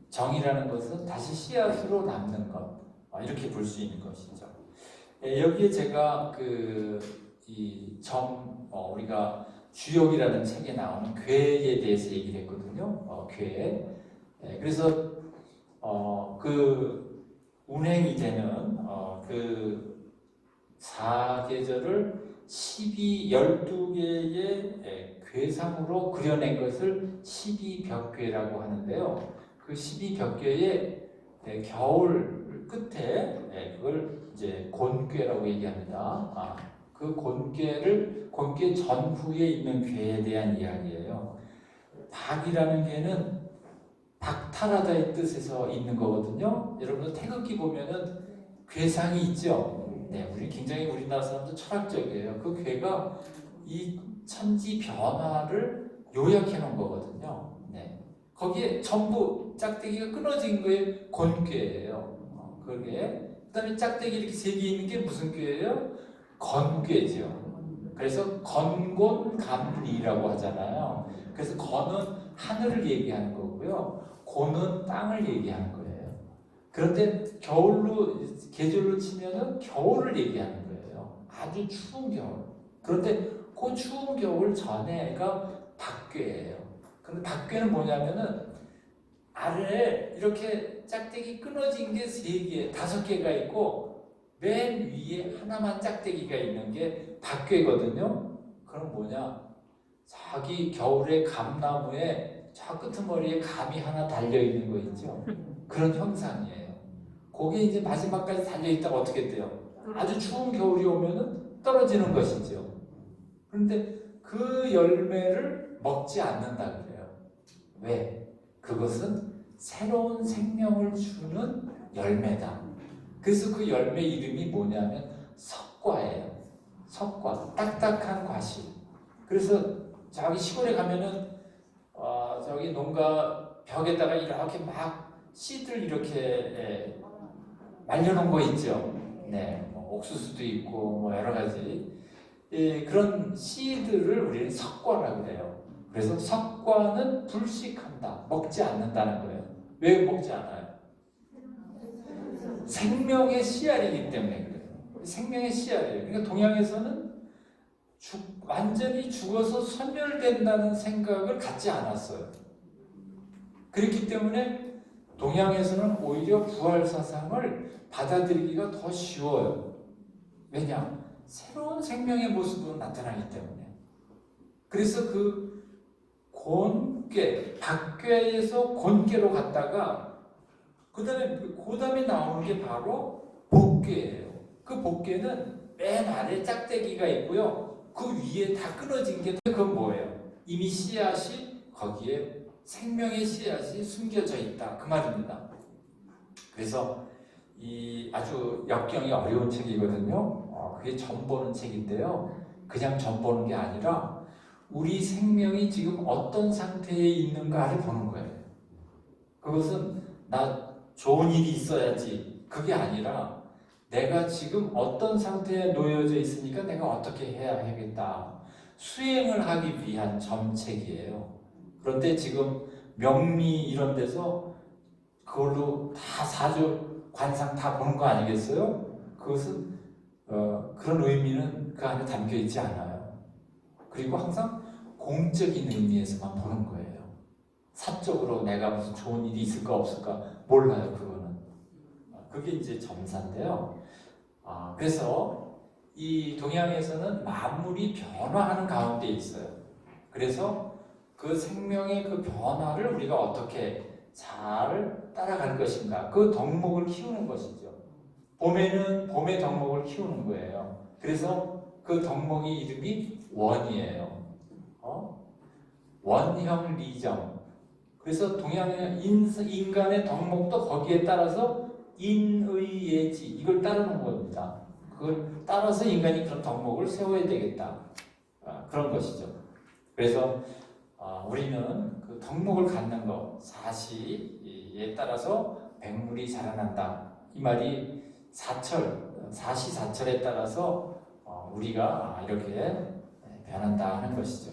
정이라는 것은 다시 씨앗으로 남는 것. 이렇게 볼 수 있는 것이죠. 여기에 제가 우리가 주역이라는 책에 나오는 괴에 대해서 얘기를 했거든요. 괴. 그래서 그 운행이 되는 그 사계절을 12개의 괴상으로 그려낸 것을 12벽괴라고 하는데요. 그 12벽괴의 겨울 끝에 그걸 이제 곤괴라고 얘기합니다. 그 곤괴 전후에 있는 괴에 대한 이야기예요. 박이라는 괴는 박탈하다의 뜻에서 있는 거거든요. 여러분 태극기 보면은 괴상이 있죠. 네, 굉장히 우리나라 사람들 철학적이에요. 그 괴가 이 천지 변화를 요약해 놓은 거거든요. 네, 거기에 전부 짝대기가 끊어진 거에 곤괴예요. 그게 그다음에 짝대기 이렇게 세 개 있는 게 무슨 괴예요? 건괴죠. 그래서 건곤감리라고 하잖아요. 그래서 건은 하늘을 얘기하는 거고요. 곤은 땅을 얘기하는 거예요. 그런데 계절로 치면은 겨울을 얘기하는 거예요. 아주 추운 겨울. 그런데 그 추운 겨울 전에가 박괴예요. 그런데 박괴는 뭐냐면은 아래에 이렇게 짝대기 끊어진 게 3개, 5개가 있고 맨 위에 하나만 짝대기가 있는 게 박괴거든요. 그럼 뭐냐? 자기 겨울에 감나무에 저 끄트머리에 감이 하나 달려있는 거 있죠? 그런 형상이에요. 그게 이제 마지막까지 달려있다가 어떻게 돼요? 아주 추운 겨울이 오면은 떨어지는 것이죠. 그런데 그 열매를 먹지 않는다 그래요. 왜? 그것은 새로운 생명을 주는 열매다. 그래서 그 열매 이름이 뭐냐면 석과예요. 석과, 딱딱한 과실. 그래서 저기 시골에 가면은 저기 농가 벽에다가 이렇게 막 씨들 이렇게 말려놓은 거 있죠. 네, 옥수수도 있고 뭐 여러 가지 그런 씨들을 우리는 석과라고 그래요. 그래서 석과는 불식한다, 먹지 않는다는 거예요. 왜 먹지 않아요? 생명의 씨알이기 때문에 그래요. 생명의 씨알이에요. 그러니까 동양에서는 완전히 죽어서 소멸된다는 생각을 갖지 않았어요. 그렇기 때문에 동양에서는 오히려 부활 사상을 받아들이기가 더 쉬워요. 왜냐? 새로운 생명의 모습으로 나타나기 때문에. 그래서 그 곤괴, 박괴에서 곤괴로 갔다가 그 다음에 나오는 게 바로 복괴예요. 그 복괴는 맨 아래 짝대기가 있고요. 그 위에 다 끊어진 게 그건 뭐예요? 이미 씨앗이 거기에 생명의 씨앗이 숨겨져 있다. 그 말입니다. 그래서 이 아주 역경이 어려운 책이거든요. 그게 점 보는 책인데요. 그냥 점 보는 게 아니라 우리 생명이 지금 어떤 상태에 있는가를 보는 거예요. 그것은 나 좋은 일이 있어야지 그게 아니라 내가 지금 어떤 상태에 놓여져 있으니까 내가 어떻게 해야 하겠다. 수행을 하기 위한 점책이에요. 그런데 지금 명리 이런 데서 그걸로 다 사주 관상 다 보는 거 아니겠어요? 그것은 그런 의미는 그 안에 담겨 있지 않아요. 그리고 항상 공적인 의미에서만 보는 거예요. 사적으로 내가 무슨 좋은 일이 있을까 없을까 몰라요. 그거는. 그게 이제 점사인데요. 그래서 이 동양에서는 만물이 변화하는 가운데 있어요. 그래서 그 생명의 그 변화를 우리가 어떻게 잘 따라갈 것인가, 그 덕목을 키우는 것이죠. 봄에는 봄의 덕목을 키우는 거예요. 그래서 그 덕목의 이름이 원이에요. 원형 리정. 그래서 동양의 인간의 덕목도 거기에 따라서 인의 예지 이걸 따르는 겁니다. 그걸 따라서 인간이 그런 덕목을 세워야 되겠다. 그런 것이죠. 그래서 우리는 그 덕목을 갖는 것, 사시에 따라서 백물이 자라난다. 이 말이 사시사철에 따라서 우리가 이렇게 변한다 하는 것이죠.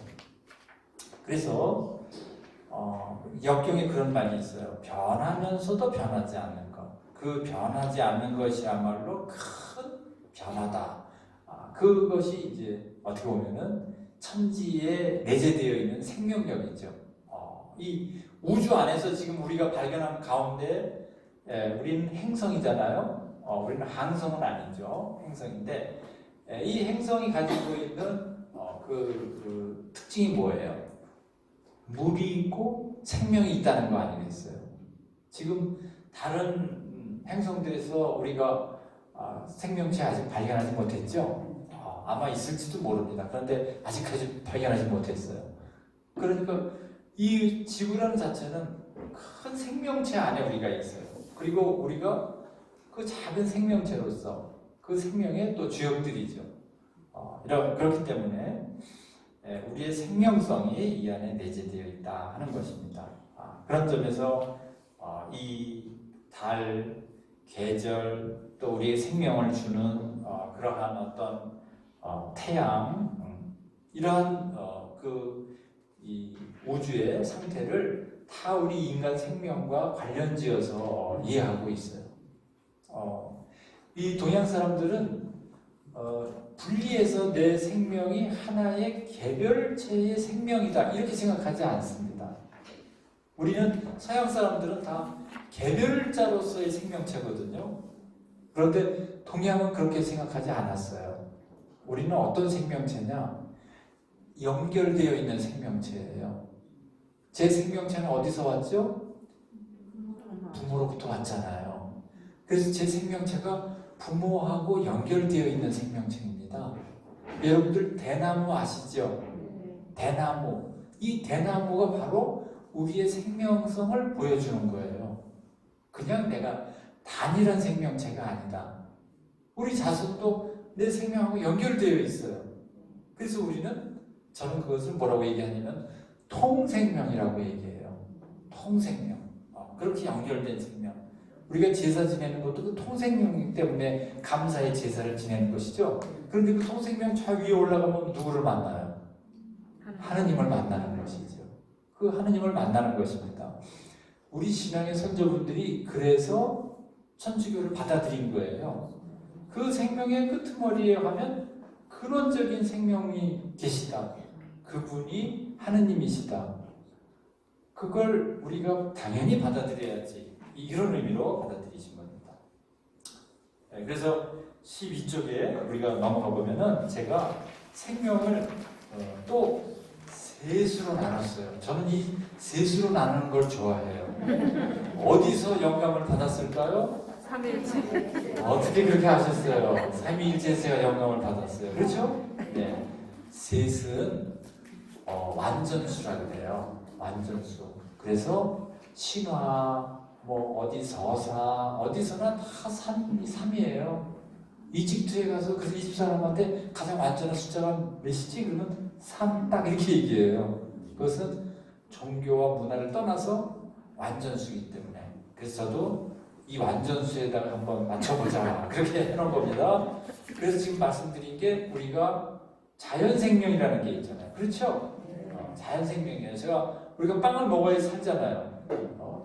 그래서 역경에 그런 말이 있어요. 변하면서도 변하지 않는 것. 그 변하지 않는 것이야말로 큰 변화다. 그것이 이제 어떻게 보면은 천지에 내재되어 있는 생명력이죠. 이 우주 안에서 지금 우리가 발견한 가운데 우리는 행성이잖아요. 우리는 항성은 아니죠. 행성인데 이 행성이 가지고 있는 그 특징이 뭐예요? 물이 있고 생명이 있다는 거 아니겠어요? 지금 다른 행성들에서 우리가 생명체 아직 발견하지 못했죠? 아마 있을지도 모릅니다. 그런데 아직까지 발견하지 못했어요. 그러니까 이 지구라는 자체는 큰 생명체 안에 우리가 있어요. 그리고 우리가 그 작은 생명체로서 그 생명의 또 주역들이죠. 그렇기 때문에 우리의 생명성이 이 안에 내재되어 있다 하는 것입니다. 그런 점에서 이 달, 계절, 또 우리의 생명을 주는 그러한 어떤 태양, 이러한 이 우주의 상태를 다 우리 인간 생명과 관련지어서 이해하고 있어요. 이 동양 사람들은 분리해서 내 생명이 하나의 개별체의 생명이다 이렇게 생각하지 않습니다. 우리는 서양 사람들은 다 개별자로서의 생명체거든요. 그런데 동양은 그렇게 생각하지 않았어요. 우리는 어떤 생명체냐? 연결되어 있는 생명체예요. 제 생명체는 어디서 왔죠? 부모로부터 왔잖아요. 그래서 제 생명체가 부모하고 연결되어 있는 생명체입니다. 여러분들 대나무 아시죠? 대나무. 이 대나무가 바로 우리의 생명성을 보여주는 거예요. 그냥 내가 단일한 생명체가 아니다. 우리 자손도 내 생명하고 연결되어 있어요. 그래서 저는 그것을 뭐라고 얘기하냐면 통생명이라고 얘기해요. 통생명. 그렇게 연결된 생명. 우리가 제사 지내는 것도 그 통생명이기 때문에 감사의 제사를 지내는 것이죠. 그런데 그 통생명 저 위에 올라가면 누구를 만나요? 하느님을 만나는 것이죠. 그 하느님을 만나는 것입니다. 우리 신앙의 선조분들이 그래서 천주교를 받아들인 거예요. 그 생명의 끄트머리에 가면 근원적인 생명이 계시다. 그분이 하느님이시다. 그걸 우리가 당연히 받아들여야지. 이런 의미로 받아들이신 겁니다. 네, 그래서 12쪽에 우리가 넘어가 보면은 제가 생명을 또 셋으로 나눴어요. 저는 이 셋으로 나누는 걸 좋아해요. 어디서 영감을 받았을까요? 삼일체. 어떻게 그렇게 하셨어요? 삼위일체에서 영감을 받았어요. 그렇죠? 네. 셋은 완전수라 그래요. 완전수. 그래서 신화, 뭐 어디 서사, 어디서나 다 3이에요. 이집트에 가서 그래서 이집트 사람한테 가장 완전한 숫자가 몇이지? 그러면 3 딱 이렇게 얘기해요. 그것은 종교와 문화를 떠나서 완전수이기 때문에. 그래서 저도 이 완전수에다가 한번 맞춰보자 그렇게 해놓은 겁니다. 그래서 지금 말씀드린 게 우리가 자연생명이라는 게 있잖아요. 그렇죠? 자연생명이에요. 우리가 빵을 먹어야 살잖아요.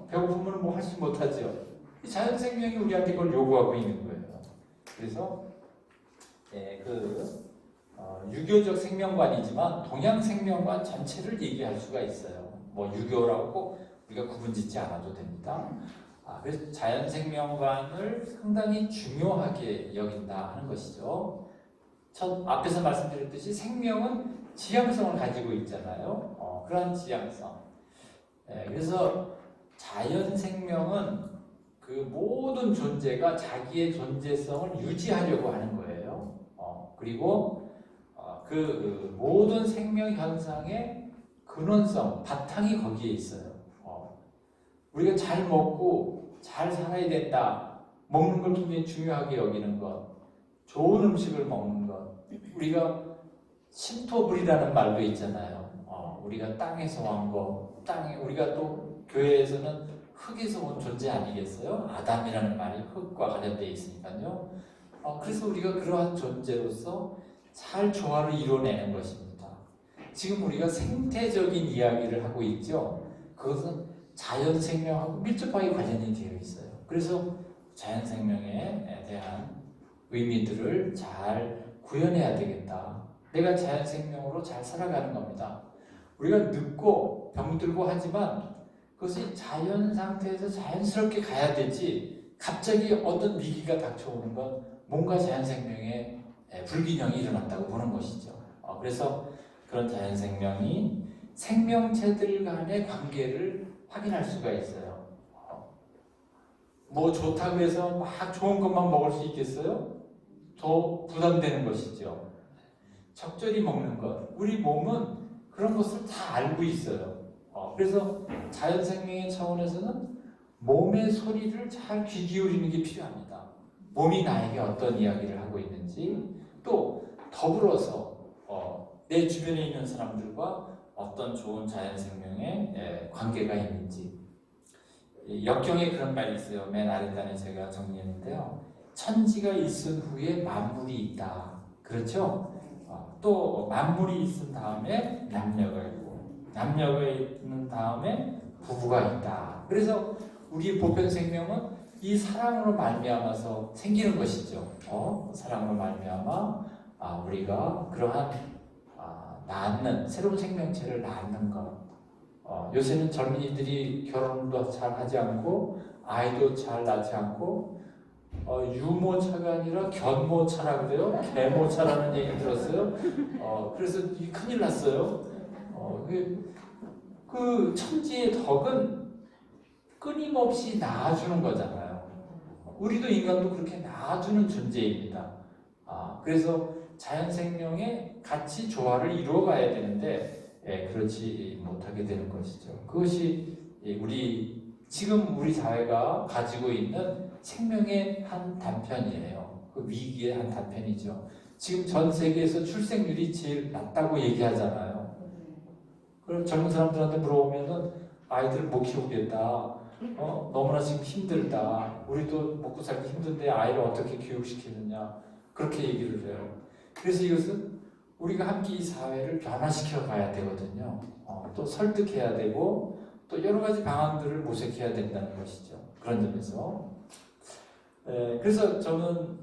배고프면 뭐 하지 못하죠. 자연생명이 우리한테 그걸 요구하고 있는 거예요. 그래서 유교적 생명관이지만 동양 생명관 전체를 얘기할 수가 있어요. 뭐 유교라고 꼭 우리가 구분짓지 않아도 됩니다. 그래서 자연생명관을 상당히 중요하게 여긴다 하는 것이죠. 앞에서 말씀드렸듯이 생명은 지향성을 가지고 있잖아요. 그런 지향성. 그래서 자연생명은 그 모든 존재가 자기의 존재성을 유지하려고 하는 거예요. 그리고 그 모든 생명 현상의 근원성, 바탕이 거기에 있어요. 우리가 잘 먹고 잘 살아야 된다. 먹는 걸 굉장히 중요하게 여기는 것, 좋은 음식을 먹는 것. 우리가 신토불이라는 말도 있잖아요. 우리가 땅에서 온 거, 우리가 또 교회에서는 흙에서 온 존재 아니겠어요? 아담이라는 말이 흙과 관련되어 있으니까요. 그래서 우리가 그러한 존재로서 잘 조화를 이뤄내는 것입니다. 지금 우리가 생태적인 이야기를 하고 있죠. 그것은 자연생명하고 밀접하게 관련이 되어 있어요. 그래서 자연생명에 대한 의미들을 잘 구현해야 되겠다. 내가 자연생명으로 잘 살아가는 겁니다. 우리가 늙고 병들고 하지만 그것이 자연 상태에서 자연스럽게 가야 되지 갑자기 어떤 위기가 닥쳐오는 건 뭔가 자연생명에 불균형이 일어났다고 보는 것이죠. 그래서 그런 자연생명이 생명체들 간의 관계를 확인할 수가 있어요. 뭐 좋다고 해서 막 좋은 것만 먹을 수 있겠어요? 더 부담되는 것이죠. 적절히 먹는 것. 우리 몸은 그런 것을 다 알고 있어요. 그래서 자연생명의 차원에서는 몸의 소리를 잘 귀 기울이는 게 필요합니다. 몸이 나에게 어떤 이야기를 하고 있는지, 또 더불어서 내 주변에 있는 사람들과 어떤 좋은 자연생명의 관계가 있는지. 역경에 그런 말이 있어요. 맨 아랫단에 제가 정리했는데요. 천지가 있은 후에 만물이 있다. 그렇죠? 또 만물이 있은 다음에 남녀가 있고, 남녀가 있는 다음에 부부가 있다. 그래서 우리의 보편생명은 이 사랑으로 말미암아서 생기는 것이죠. 사랑으로 말미암아 우리가 그러한 낳는 새로운 생명체를 낳는 것. 요새는 젊은이들이 결혼도 잘 하지 않고 아이도 잘 낳지 않고 유모차가 아니라 견모차라 그래요. 개모차라는 얘기 들었어요. 그래서 이게 큰일 났어요. 그 천지의 덕은 끊임없이 낳아주는 거잖아요. 우리도 인간도 그렇게 낳아주는 존재입니다. 그래서 자연생명에 같이 조화를 이루어가야 되는데 그렇지 못하게 되는 것이죠. 그것이 지금 우리 사회가 가지고 있는 생명의 한 단편이에요. 그 위기의 한 단편이죠. 지금 전 세계에서 출생률이 제일 낮다고 얘기하잖아요. 그럼 젊은 사람들한테 물어보면은 아이들 못 키우겠다. 너무나 지금 힘들다. 우리도 먹고 살기 힘든데 아이를 어떻게 교육시키느냐. 그렇게 얘기를 해요. 그래서 이것은 우리가 함께 이 사회를 변화시켜 가야 되거든요. 또 설득해야 되고 또 여러 가지 방안들을 모색해야 된다는 것이죠. 그런 점에서. 그래서 저는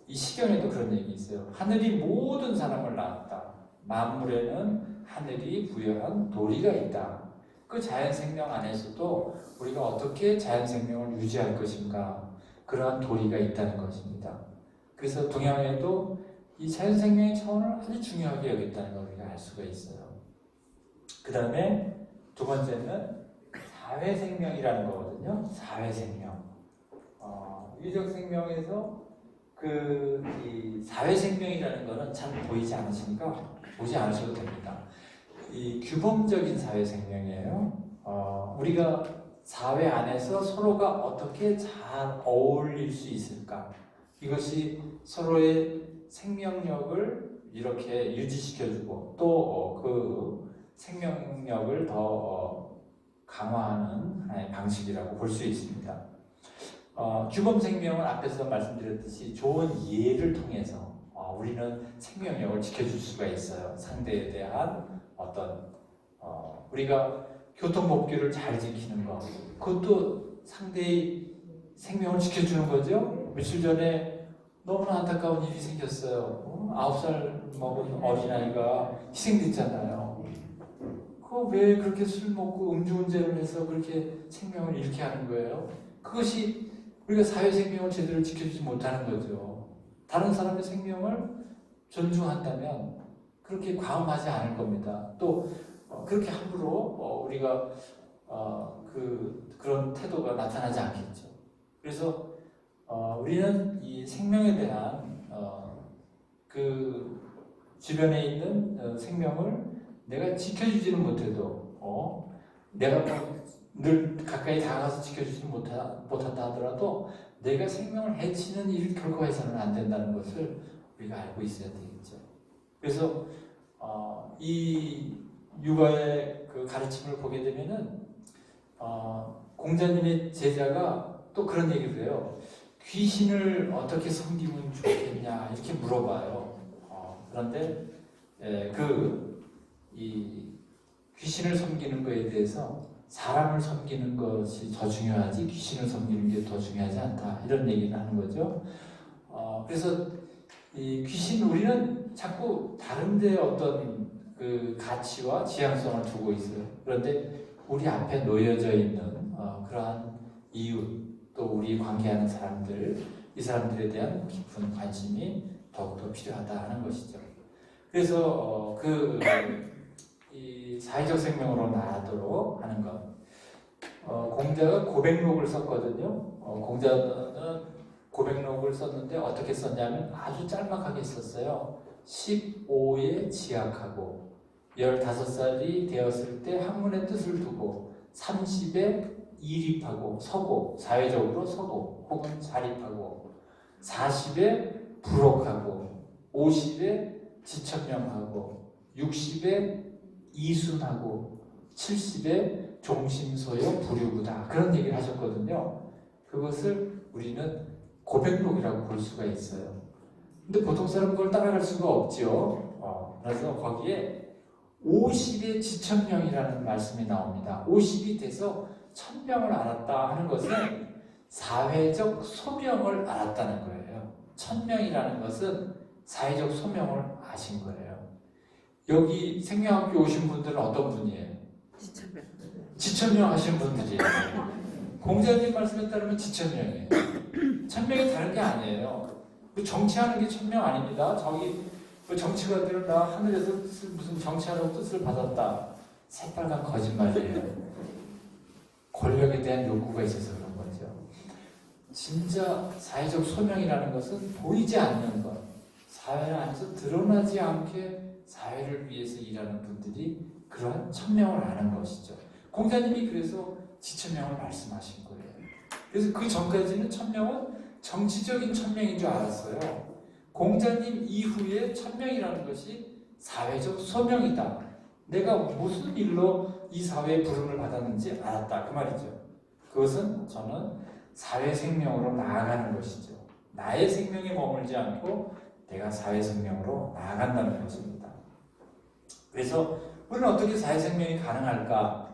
이 시경에도 그런 얘기 있어요. 하늘이 모든 사람을 낳았다. 만물에는 하늘이 부여한 도리가 있다. 그 자연 생명 안에서도 우리가 어떻게 자연 생명을 유지할 것인가, 그러한 도리가 있다는 것입니다. 그래서 동양에도 이 자연 생명의 차원을 아주 중요하게 여겼다는 걸 우리가 알 수가 있어요. 그 다음에 두 번째는 사회 생명이라는 거거든요. 사회 생명. 유적 생명에서 이 사회 생명이라는 거는 잘 보이지 않으시니까 보지 않으셔도 됩니다. 이 규범적인 사회 생명이에요. 우리가 사회 안에서 서로가 어떻게 잘 어울릴 수 있을까? 이것이 서로의 생명력을 이렇게 유지시켜주고 또 그 생명력을 더 강화하는 하나의 방식이라고 볼 수 있습니다. 규범 생명은 앞에서 말씀드렸듯이 좋은 예를 통해서 우리는 생명력을 지켜줄 수가 있어요. 상대에 대한 어떤 우리가 교통법규를 잘 지키는 것, 그것도 상대의 생명을 지켜주는 거죠. 며칠 전에 너무나 안타까운 일이 생겼어요. 9살 먹은 어린아이가 희생됐잖아요. 그거 왜 그렇게 술 먹고 음주운전을 해서 그렇게 생명을 잃게 하는 거예요? 그것이 우리가 사회 생명을 제대로 지켜주지 못하는 거죠. 다른 사람의 생명을 존중한다면 그렇게 과음하지 않을 겁니다. 또 그렇게 함부로 우리가 그런 태도가 나타나지 않겠죠. 그래서 우리는 이 생명에 대한 그 주변에 있는 생명을 내가 지켜주지는 못해도 내가 늘 가까이 다가가서 지켜주지 못한다 하더라도 내가 생명을 해치는 일을 결코 해서는 안 된다는 것을 우리가 알고 있어야 되겠죠. 그래서 이 육아의 그 가르침을 보게 되면은 공자님의 제자가 또 그런 얘기를 해요. 귀신을 어떻게 섬기면 좋겠냐 이렇게 물어봐요. 그런데 이 귀신을 섬기는 것에 대해서 사람을 섬기는 것이 더 중요하지 귀신을 섬기는 게 더 중요하지 않다 이런 얘기를 하는 거죠. 그래서 이 귀신 우리는 자꾸 다른데 어떤 그 가치와 지향성을 두고 있어요. 그런데 우리 앞에 놓여져 있는 그러한 이웃 또 우리 관계하는 사람들 이 사람들에 대한 깊은 관심이 더욱더 필요하다 하는 것이죠. 그래서 이 사회적 생명으로 나아가도록 하는 것. 공자가 고백록을 썼거든요. 공자는 고백록을 썼는데 어떻게 썼냐면 아주 짤막하게 썼어요. 15에 지학하고 15살이 되었을 때 학문의 뜻을 두고 30에 이립하고 서고 사회적으로 서고 혹은 자립하고 40에 부록하고 50에 지천명하고 60에 이순하고 70에 종심소요 부류구다 그런 얘기를 하셨거든요. 그것을 우리는 고백록이라고 볼 수가 있어요. 근데 보통 사람은 그걸 따라갈 수가 없죠. 그래서 거기에 50의 지천명이라는 말씀이 나옵니다. 50이 돼서 천명을 알았다 하는 것은 사회적 소명을 알았다는 거예요. 천명이라는 것은 사회적 소명을 아신 거예요. 여기 생명학교 오신 분들은 어떤 분이에요? 지천명 하신 분들이에요. 공자님 말씀에 따르면 지천명이에요. 천명이 다른 게 아니에요. 그 정치하는 게 천명 아닙니다. 저기 그 정치가들은 나 하늘에서 무슨 정치하는 뜻을 받았다. 새빨간 거짓말이에요. 권력에 대한 욕구가 있어서 그런 거죠. 진짜 사회적 소명이라는 것은 보이지 않는 것, 사회 안에서 드러나지 않게 사회를 위해서 일하는 분들이 그러한 천명을 아는 것이죠. 공자님이 그래서 지천명을 말씀하신 거예요. 그래서 그 전까지는 천명은 정치적인 천명인 줄 알았어요. 공자님 이후에 천명이라는 것이 사회적 소명이다. 내가 무슨 일로 이 사회의 부름을 받았는지 알았다. 그 말이죠. 그것은 저는 사회 생명으로 나아가는 것이죠. 나의 생명에 머물지 않고 내가 사회 생명으로 나아간다는 것입니다. 그래서 우리는 어떻게 사회 생명이 가능할까?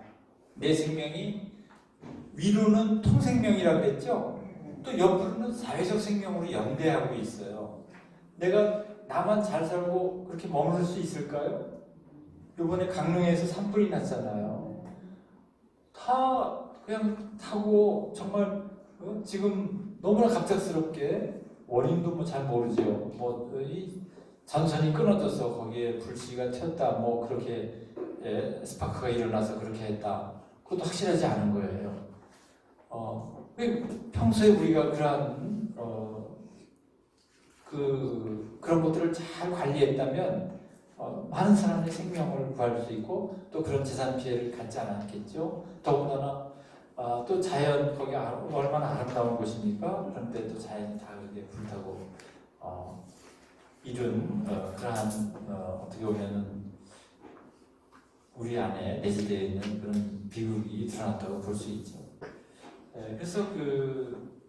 내 생명이 위로는 통생명이라고 그랬죠? 또 옆으로는 사회적 생명으로 연대하고 있어요. 내가 나만 잘 살고 그렇게 머무를 수 있을까요? 이번에 강릉에서 산불이 났잖아요. 다 그냥 타고 정말 지금 너무나 갑작스럽게 원인도 뭐 잘 모르죠. 뭐 이 전선이 끊어져서 거기에 불씨가 튀었다. 뭐 그렇게 스파크가 일어나서 그렇게 했다. 그것도 확실하지 않은 거예요. 평소에 우리가 그러한 그런 것들을 잘 관리했다면 많은 사람의 생명을 구할 수 있고 또 그런 재산 피해를 갖지 않았겠죠. 더군다나 또 자연 거기 얼마나 아름다운 곳입니까? 그런데 또 자연이 다 이렇게 불타고 이룬 그러한 어떻게 보면은 우리 안에 내재되어 있는 그런 비극이 드러났다고 볼 수 있죠. 그래서 그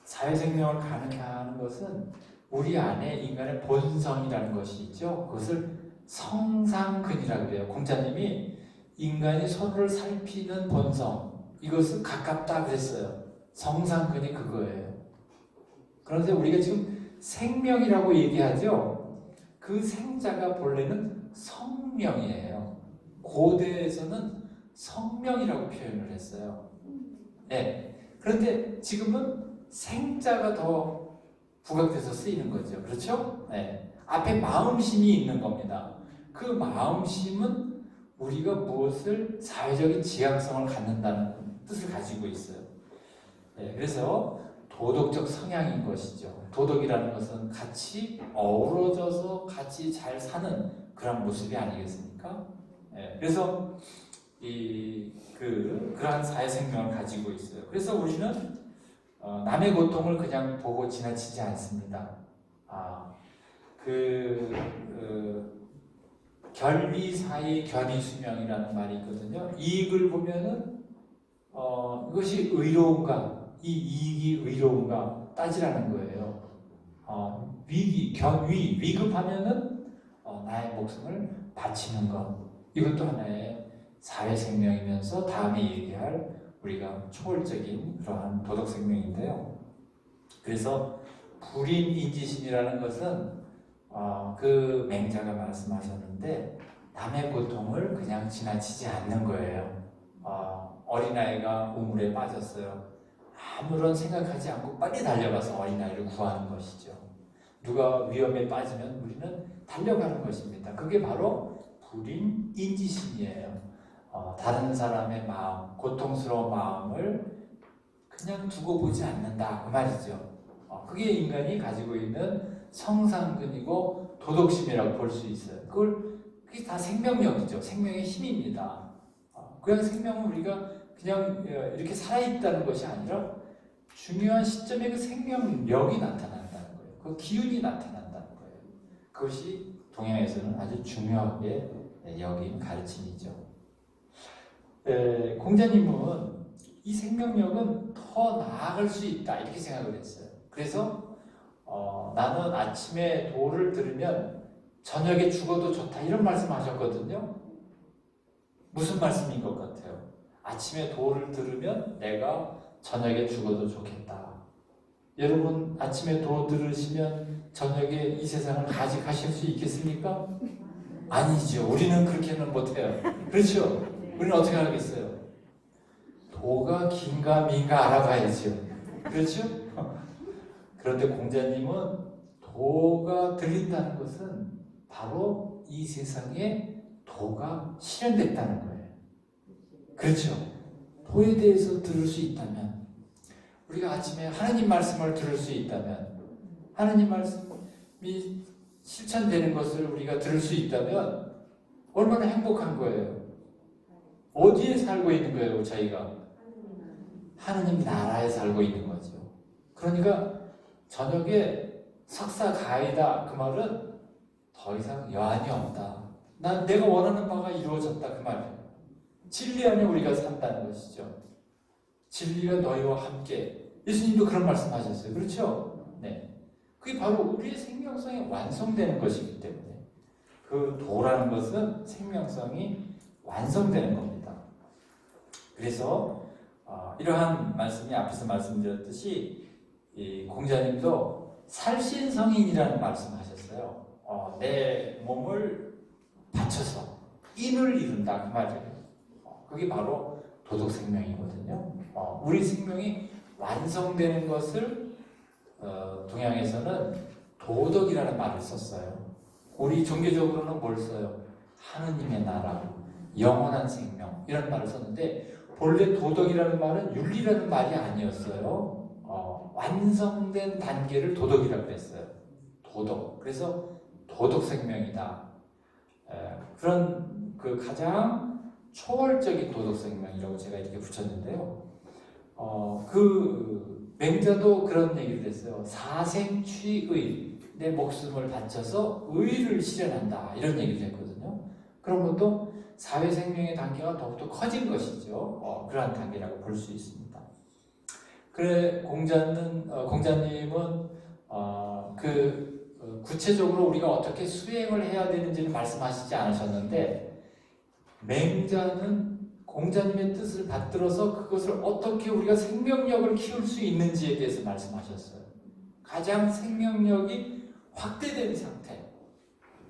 사회생명을 가능하게 하는 것은 우리 안에 인간의 본성이라는 것이 있죠. 그것을 성상근이라고 그래요. 공자님이 인간이 서로를 살피는 본성, 이것을 가깝다 그랬어요. 성상근이 그거예요. 그런데 우리가 지금 생명이라고 얘기하죠. 그 생자가 본래는 성명이에요. 고대에서는 성명이라고 표현을 했어요. 네. 그런데 지금은 생자가 더 부각돼서 쓰이는 거죠. 그렇죠? 네. 앞에 마음심이 있는 겁니다. 그 마음심은 우리가 무엇을 사회적인 지향성을 갖는다는 뜻을 가지고 있어요. 네. 그래서 도덕적 성향인 것이죠. 도덕이라는 것은 같이 어우러져서 같이 잘 사는 그런 모습이 아니겠습니까? 네. 그래서 그러한 사회 생명을 가지고 있어요. 그래서 우리는 남의 고통을 그냥 보고 지나치지 않습니다. 결리사의 견이수명이라는 말이 있거든요. 이익을 보면은 이것이 의로운가, 이 이익이 의로운가 따지라는 거예요. 위급하면은 나의 목숨을 바치는 것, 이것도 하나의 사회 생명이면서 다음에 얘기할 우리가 초월적인 그러한 도덕 생명인데요. 그래서 불인인지심이라는 것은 그 맹자가 말씀하셨는데 남의 고통을 그냥 지나치지 않는 거예요. 어린아이가 우물에 빠졌어요. 아무런 생각하지 않고 빨리 달려가서 어린아이를 구하는 것이죠. 누가 위험에 빠지면 우리는 달려가는 것입니다. 그게 바로 불인인지심이에요. 다른 사람의 마음, 고통스러운 마음을 그냥 두고 보지 않는다 그 말이죠. 그게 인간이 가지고 있는 성상근이고 도덕심이라고 볼 수 있어요. 그게 다 생명력이죠. 생명의 힘입니다. 그냥 생명은 우리가 그냥 이렇게 살아있다는 것이 아니라 중요한 시점에 그 생명력이 나타난다는 거예요. 그 기운이 나타난다는 거예요. 그것이 동양에서는 아주 중요하게 여긴 가르침이죠. 공자님은 이 생명력은 더 나아갈 수 있다 이렇게 생각을 했어요. 그래서 나는 아침에 도를 들으면 저녁에 죽어도 좋다 이런 말씀하셨거든요. 무슨 말씀인 것 같아요? 아침에 도를 들으면 내가 저녁에 죽어도 좋겠다. 여러분 아침에 도 들으시면 저녁에 이 세상을 가직하실 수 있겠습니까? 아니죠. 우리는 그렇게는 못해요. 그렇죠? 우리는 어떻게 하겠어요? 도가 긴가 민가 알아봐야죠. 그렇죠? 그런데 공자님은 도가 들린다는 것은 바로 이 세상에 도가 실현됐다는 거예요. 그렇죠? 도에 대해서 들을 수 있다면, 우리가 아침에 하나님 말씀을 들을 수 있다면, 하나님 말씀이 실천되는 것을 우리가 들을 수 있다면 얼마나 행복한 거예요. 어디에 살고 있는 거예요, 저희가? 하느님 나라에 살고 있는 거죠. 그러니까 저녁에 석사 가이다 그 말은 더 이상 여한이 없다. 난 내가 원하는 바가 이루어졌다 그 말이에요. 진리 안에 우리가 산다는 것이죠. 진리가 너희와 함께. 예수님도 그런 말씀하셨어요. 그렇죠? 네. 그게 바로 우리의 생명성이 완성되는 것이기 때문에 그 도라는 것은 생명성이 완성되는 겁니다. 그래서 이러한 말씀이 앞에서 말씀드렸듯이 이 공자님도 살신성인이라는 말씀하셨어요. 내 몸을 바쳐서 인을 이룬다 그 말이에요. 그게 바로 도덕 생명이거든요. 우리 생명이 완성되는 것을 동양에서는 도덕이라는 말을 썼어요. 우리 종교적으로는 뭘 써요? 하느님의 나라, 영원한 생명 이런 말을 썼는데 본래 도덕이라는 말은 윤리라는 말이 아니었어요. 완성된 단계를 도덕이라고 했어요. 도덕. 그래서 도덕 생명이다. 그런 그 가장 초월적인 도덕 생명이라고 제가 이렇게 붙였는데요. 그 맹자도 그런 얘기를 했어요. 사생취의, 내 목숨을 바쳐서 의를 실현한다 이런 얘기를 했거든요. 그런 것도 사회 생명의 단계가 더욱더 커진 것이죠. 그러한 단계라고 볼 수 있습니다. 그래 공자님은 구체적으로 우리가 어떻게 수행을 해야 되는지는 말씀하시지 않으셨는데 맹자는 공자님의 뜻을 받들어서 그것을 어떻게 우리가 생명력을 키울 수 있는지에 대해서 말씀하셨어요. 가장 생명력이 확대된 상태,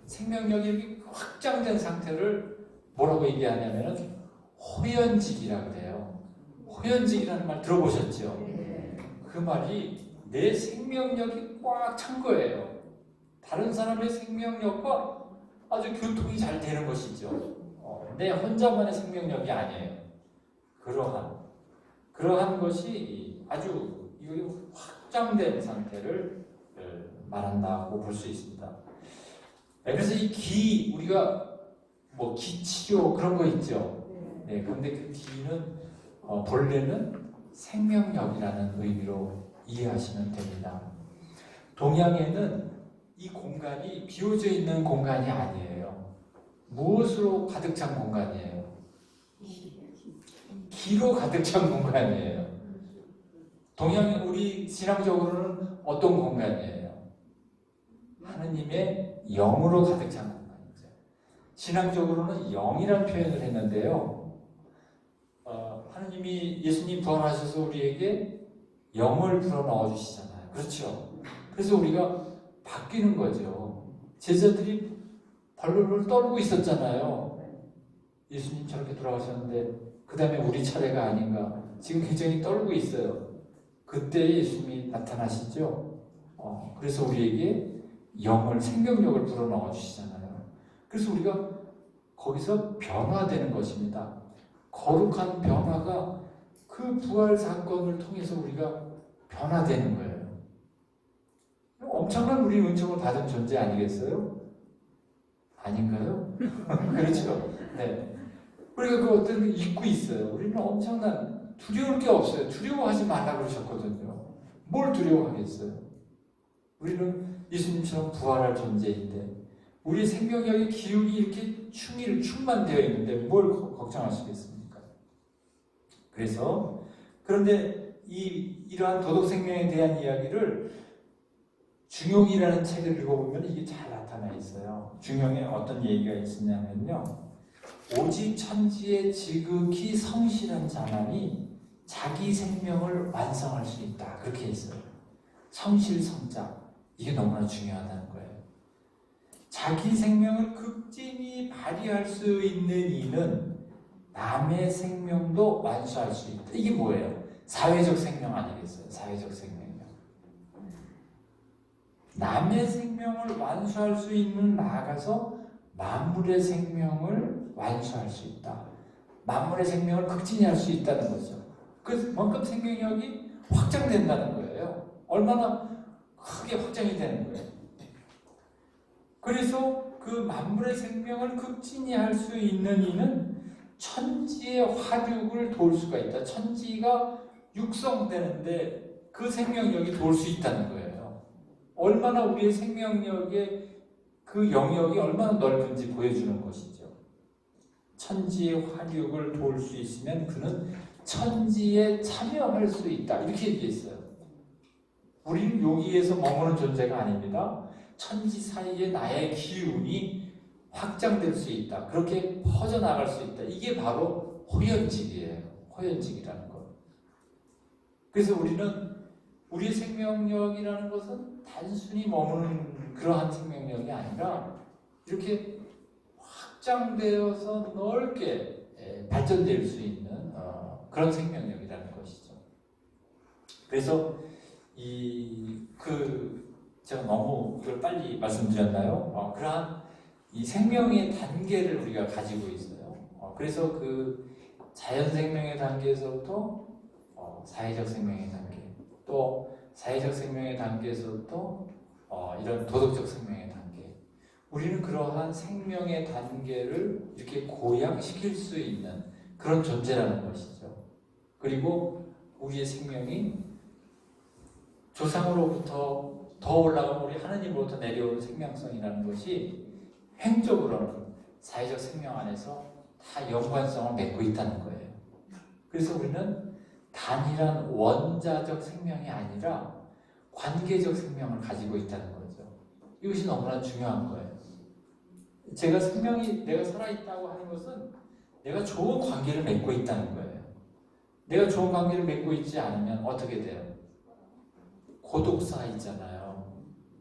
생명력이 확장된 상태를 뭐라고 얘기하냐면은 호연직이라고 그래요. 호연직이라는 말 들어보셨죠? 그 말이 내 생명력이 꽉 찬 거예요. 다른 사람의 생명력과 아주 교통이 잘 되는 것이죠. 내 혼자만의 생명력이 아니에요. 그러한 것이 아주 확장된 상태를 말한다고 볼 수 있습니다. 그래서 우리가 뭐 기치료 그런 거 있죠. 네, 그런데 그 기는 본래는 생명력이라는 의미로 이해하시면 됩니다. 동양에는 이 공간이 비워져 있는 공간이 아니에요. 무엇으로 가득 찬 공간이에요? 기로 가득 찬 공간이에요. 동양 우리 신앙적으로는 어떤 공간이에요? 하느님의 영으로 가득 찬 공간이죠. 신앙적으로는 영이라는 표현을 했는데요. 하느님이 예수님 부활하셔서 우리에게 영을 불어넣어 주시잖아요. 그렇죠? 그래서 우리가 바뀌는 거죠. 제자들이 벌벌 떨고 있었잖아요. 예수님 저렇게 돌아가셨는데 그 다음에 우리 차례가 아닌가. 지금 굉장히 떨고 있어요. 그때 예수님이 나타나시죠. 그래서 우리에게 영을, 생명력을 불어넣어 주시잖아요. 그래서 우리가 거기서 변화되는 것입니다. 거룩한 변화가 그 부활 사건을 통해서 우리가 변화되는 거예요. 엄청난 우리 은총을 받은 존재 아니겠어요? 아닌가요? 그렇죠. 네. 우리가 그 어떤 걸 잊고 있어요. 우리는 엄청난 두려울 게 없어요. 두려워하지 말라 그러셨거든요. 뭘 두려워하겠어요? 우리는 예수님처럼 부활할 존재인데 우리 생명력의 기운이 이렇게 충만되어 있는데 뭘 걱정하시겠습니까? 그런데 이러한 도덕 생명에 대한 이야기를 중용이라는 책을 읽어보면 이게 잘 나타나 있어요. 중용에 어떤 얘기가 있었냐면요. 오직 천지에 지극히 성실한 자만이 자기 생명을 완성할 수 있다. 그렇게 했어요. 성실성자. 이게 너무나 중요하다는 거예요. 자기 생명을 극진히 발휘할 수 있는 이는 남의 생명도 완수할 수 있다. 이게 뭐예요? 사회적 생명 아니겠어요? 사회적 생명이요. 남의 생명을 완수할 수 있는 나아가서 만물의 생명을 완수할 수 있다. 만물의 생명을 극진히 할 수 있다는 거죠. 그만큼 생명력이 확장된다는 거예요. 얼마나 크게 확장이 되는 거예요. 그래서 그 만물의 생명을 극진히 할 수 있는 이는 천지의 화육을 도울 수가 있다. 천지가 육성되는데 그 생명력이 도울 수 있다는 거예요. 얼마나 우리의 생명력의 그 영역이 얼마나 넓은지 보여주는 것이죠. 천지의 화육을 도울 수 있으면 그는 천지에 참여할 수 있다. 이렇게 얘기했어요. 우리는 여기에서 머무는 존재가 아닙니다. 천지 사이에 나의 기운이 확장될 수 있다. 그렇게 퍼져나갈 수 있다. 이게 바로 호연직이에요. 호연직이라는 것. 그래서 우리는 우리의 생명력이라는 것은 단순히 머무는 그러한 생명력이 아니라 이렇게 확장되어서 넓게 발전될 수 있는 그런 생명력이라는 것이죠. 그래서 제가 너무 그걸 빨리 말씀드렸나요? 그러한 이 생명의 단계를 우리가 가지고 있어요. 그래서 그 자연 생명의 단계에서부터 사회적 생명의 단계, 또 사회적 생명의 단계에서부터 이런 도덕적 생명의 단계. 우리는 그러한 생명의 단계를 이렇게 고양시킬 수 있는 그런 존재라는 것이죠. 그리고 우리의 생명이 조상으로부터 더 올라간 우리 하느님으로부터 내려오는 생명성이라는 것이 행적으로는 사회적 생명 안에서 다 연관성을 맺고 있다는 거예요. 그래서 우리는 단일한 원자적 생명이 아니라 관계적 생명을 가지고 있다는 거죠. 이것이 너무나 중요한 거예요. 내가 살아있다고 하는 것은 내가 좋은 관계를 맺고 있다는 거예요. 내가 좋은 관계를 맺고 있지 않으면 어떻게 돼요? 고독사 있잖아요.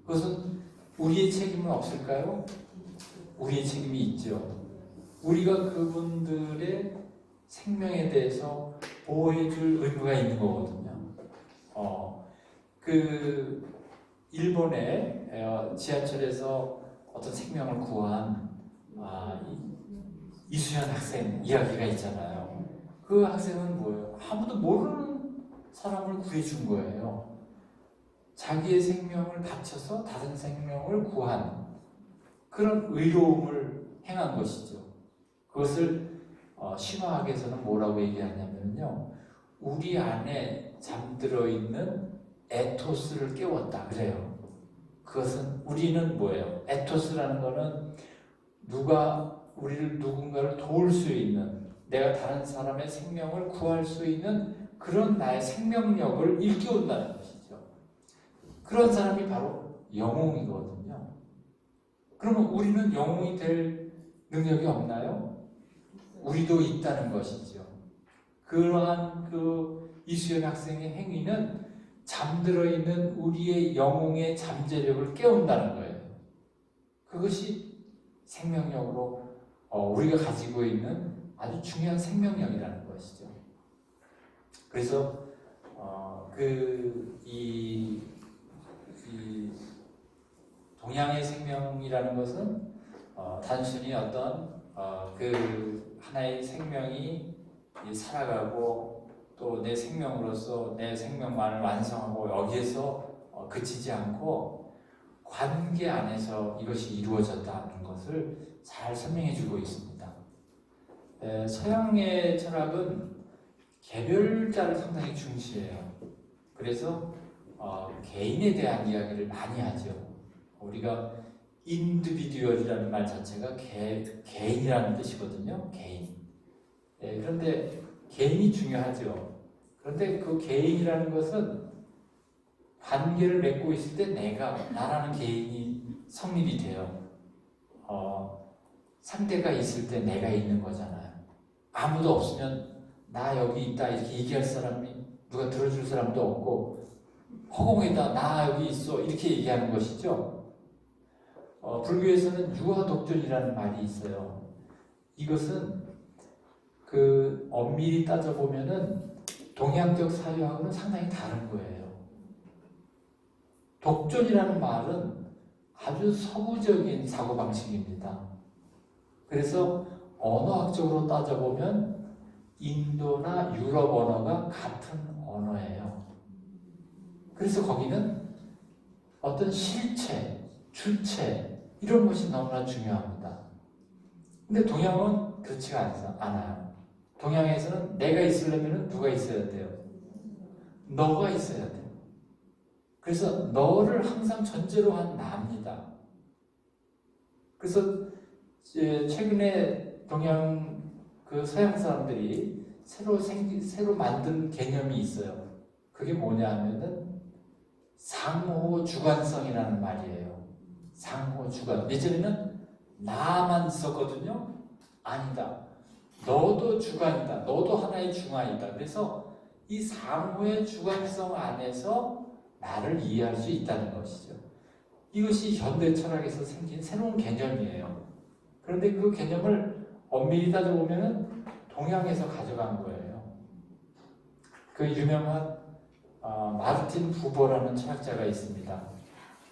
그것은 우리의 책임은 없을까요? 우리의 책임이 있죠. 우리가 그분들의 생명에 대해서 보호해줄 의무가 있는 거거든요. 일본의 지하철에서 어떤 생명을 구한 이수연 학생 이야기가 있잖아요. 그 학생은 뭐예요? 아무도 모르는 사람을 구해준 거예요. 자기의 생명을 바쳐서 다른 생명을 구한 그런 의로움을 행한 것이죠. 그것을 신화학에서는 뭐라고 얘기하냐면요, 우리 안에 잠들어 있는 에토스를 깨웠다 그래요. 그것은 우리는 뭐예요? 에토스라는 거는 누군가를 도울 수 있는, 내가 다른 사람의 생명을 구할 수 있는 그런 나의 생명력을 일깨운다는 것이죠. 그런 사람이 바로 영웅이거든요. 그러면 우리는 영웅이 될 능력이 없나요? 우리도 있다는 것이죠. 그러한 이수연 학생의 행위는 잠들어 있는 우리의 영웅의 잠재력을 깨운다는 거예요. 그것이 생명력으로 우리가 가지고 있는 아주 중요한 생명력이라는 것이죠. 그래서 이 동양의 생명이라는 것은 단순히 어떤 하나의 생명이 살아가고 또 내 생명으로서 내 생명만을 완성하고 여기에서 그치지 않고 관계 안에서 이것이 이루어졌다는 것을 잘 설명해주고 있습니다. 서양의 철학은 개별자를 상당히 중시해요. 그래서 개인에 대한 이야기를 많이 하죠. 우리가 인디비듀얼이라는 말 자체가 개인이라는 뜻이거든요. 개인. 그런데 개인이 중요하죠. 그런데 그 개인이라는 것은 관계를 맺고 있을 때 나라는 개인이 성립이 돼요. 상대가 있을 때 내가 있는 거잖아요. 아무도 없으면 나 여기 있다 이렇게 얘기할 사람이, 누가 들어줄 사람도 없고, 허공에다 나 여기 있어 이렇게 얘기하는 것이죠. 불교에서는 유아독존이라는 말이 있어요. 이것은 엄밀히 따져보면은 동양적 사유하고는 상당히 다른 거예요. 독존이라는 말은 아주 서구적인 사고방식입니다. 그래서 언어학적으로 따져보면 인도나 유럽 언어가 같은 언어예요. 그래서 거기는 어떤 실체, 주체 이런 것이 너무나 중요합니다. 근데 동양은 그렇지가 않아요. 동양에서는 내가 있으려면 누가 있어야 돼요? 너가 있어야 돼요. 그래서 너를 항상 전제로 한 나입니다. 그래서 최근에 동양 서양 사람들이 새로 만든 개념이 있어요. 그게 뭐냐 하면은 상호주관성이라는 말이에요. 상호주관. 예전에는 나만 있었거든요. 아니다. 너도 주관이다. 너도 하나의 중화이다. 그래서 이 상호의 주관성 안에서 나를 이해할 수 있다는 것이죠. 이것이 현대 철학에서 생긴 새로운 개념이에요. 그런데 그 개념을 엄밀히 따져보면 동양에서 가져간 거예요. 그 유명한 마르틴 부버라는 철학자가 있습니다.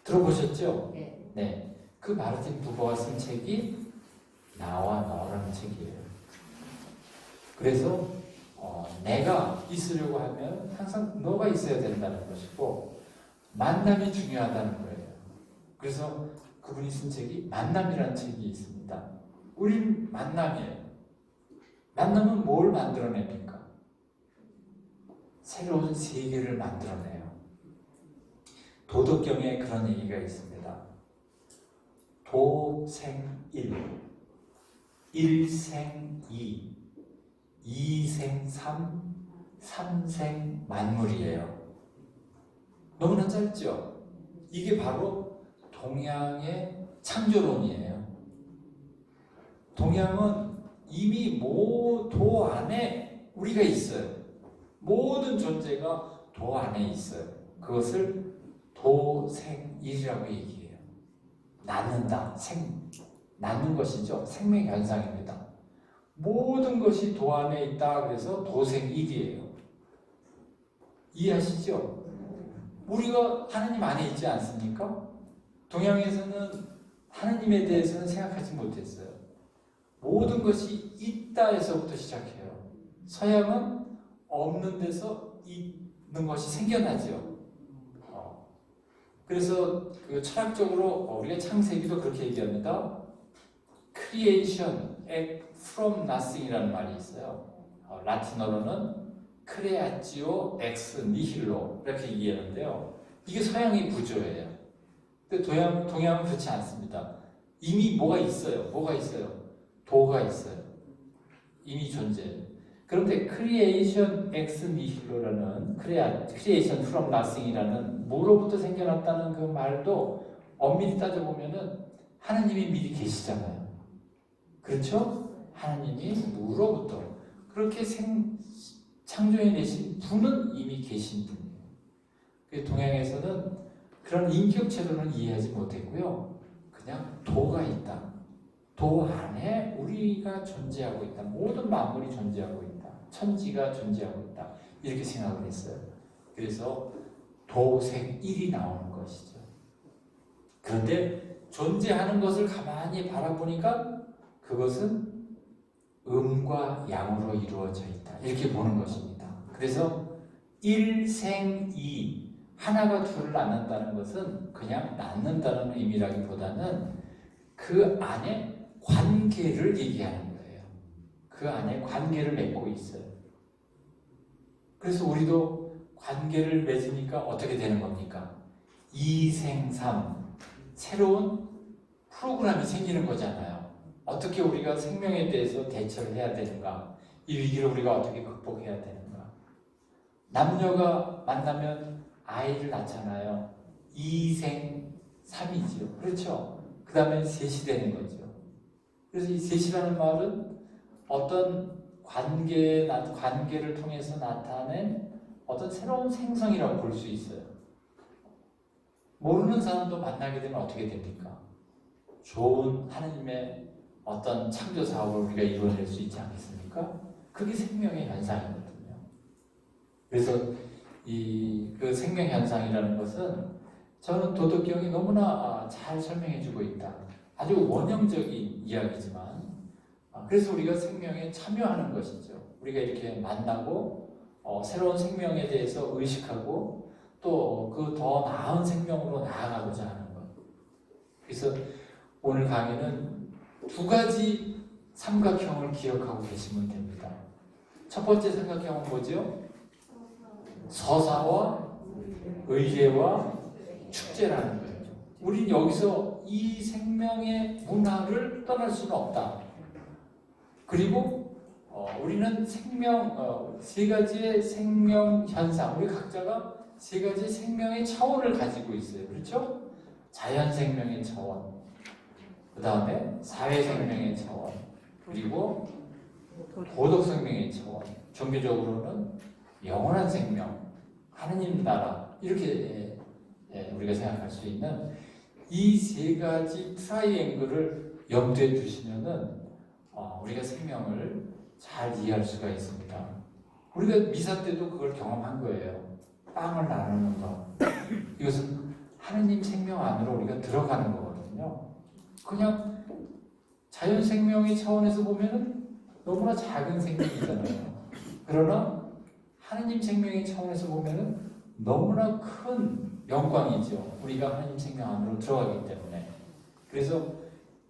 들어보셨죠? 네. 네. 그 마르틴 부버가 쓴 책이 나와 너라는 책이에요. 그래서 내가 있으려고 하면 항상 너가 있어야 된다는 것이고 만남이 중요하다는 거예요. 그래서 그분이 쓴 책이 만남이라는 책이 있습니다. 우린 만남이에요. 만남은 뭘 만들어냅니까? 새로운 세계를 만들어내요. 도덕경에 그런 얘기가 있습니다. 도생일, 일생이, 이생삼, 삼생만물이에요. 너무나 짧죠? 이게 바로 동양의 창조론이에요. 동양은 이미 도 안에 우리가 있어요. 모든 존재가 도 안에 있어요. 그것을 도생일이라고 얘기해요. 낳는다, 낳는 것이죠. 생명 현상입니다. 모든 것이 도 안에 있다. 그래서 도생일이에요. 이해하시죠? 우리가 하나님 안에 있지 않습니까? 동양에서는 하나님에 대해서는 생각하지 못했어요. 모든 것이 있다에서부터 시작해요. 서양은 없는 데서 있는 것이 생겨나죠. 그래서 그 철학적으로 우리가 창세기도 그렇게 얘기합니다. Creation from nothing이라는 말이 있어요. 라틴어로는 creatio ex nihilo 이렇게 얘기하는데요. 이게 서양의 구조예요. 근데 동양은 그렇지 않습니다. 이미 뭐가 있어요. 뭐가 있어요? 도가 있어요. 이미 존재해요. 그런데 creation ex nihilo라는 creation from nothing이라는 뭐로부터 생겨났다는 그 말도 엄밀히 따져보면은 하나님이 미리 계시잖아요. 그렇죠? 하나님이 무로부터 그렇게 창조해내신 분은 이미 계신 분이에요. 동양에서는 그런 인격체로는 이해하지 못했고요. 그냥 도가 있다. 도 안에 우리가 존재하고 있다. 모든 만물이 존재하고 있다. 천지가 존재하고 있다. 이렇게 생각을 했어요. 그래서 도생일이 나오는 것이죠. 그런데 존재하는 것을 가만히 바라보니까 그것은 음과 양으로 이루어져 있다. 이렇게 보는 것입니다. 그래서 일생이 하나가 둘을 낳는다는 것은 그냥 낳는다는 의미라기보다는 그 안에 관계를 얘기하는 거예요. 그 안에 관계를 맺고 있어요. 그래서 우리도 관계를 맺으니까 어떻게 되는 겁니까? 이생삼, 새로운 프로그램이 생기는 거잖아요. 어떻게 우리가 생명에 대해서 대처를 해야 되는가? 이 위기를 우리가 어떻게 극복해야 되는가? 남녀가 만나면 아이를 낳잖아요. 이생삼이죠. 그렇죠? 그 다음에 셋이 되는 거죠. 그래서 이 셋이라는 말은 어떤 관계를 통해서 나타낸 어떤 새로운 생성이라고 볼 수 있어요. 모르는 사람도 만나게 되면 어떻게 됩니까? 좋은 하나님의 어떤 창조 사업을 우리가 이루어낼 수 있지 않겠습니까? 그게 생명의 현상이거든요. 그래서 그 생명 현상이라는 것은 저는 도덕경이 너무나 잘 설명해주고 있다. 아주 원형적인 이야기지만 그래서 우리가 생명에 참여하는 것이죠. 우리가 이렇게 만나고 새로운 생명에 대해서 의식하고 또 그 더 나은 생명으로 나아가고자 하는 것. 그래서 오늘 강의는 두 가지 삼각형을 기억하고 계시면 됩니다. 첫 번째 삼각형은 뭐죠? 서사와 의례와 축제라는 거예요. 우린 여기서 이 생명의 문화를 떠날 수는 없다. 그리고 우리는 세 가지의 생명 현상, 우리 각자가 세 가지 생명의 차원을 가지고 있어요. 그렇죠? 자연 생명의 차원, 그 다음에 사회 생명의 차원, 그리고 도덕 생명의 차원, 종교적으로는 영원한 생명, 하느님 나라, 이렇게 우리가 생각할 수 있는 이 세 가지 트라이앵글을 염두에 두시면은 우리가 생명을 잘 이해할 수가 있습니다. 우리가 미사 때도 그걸 경험한 거예요. 빵을 나누는 것. 이것은 하느님 생명 안으로 우리가 들어가는 거거든요. 그냥 자연 생명의 차원에서 보면은 너무나 작은 생명이잖아요. 그러나 하느님 생명의 차원에서 보면은 너무나 큰 영광이죠. 우리가 하느님 생명 안으로 들어가기 때문에. 그래서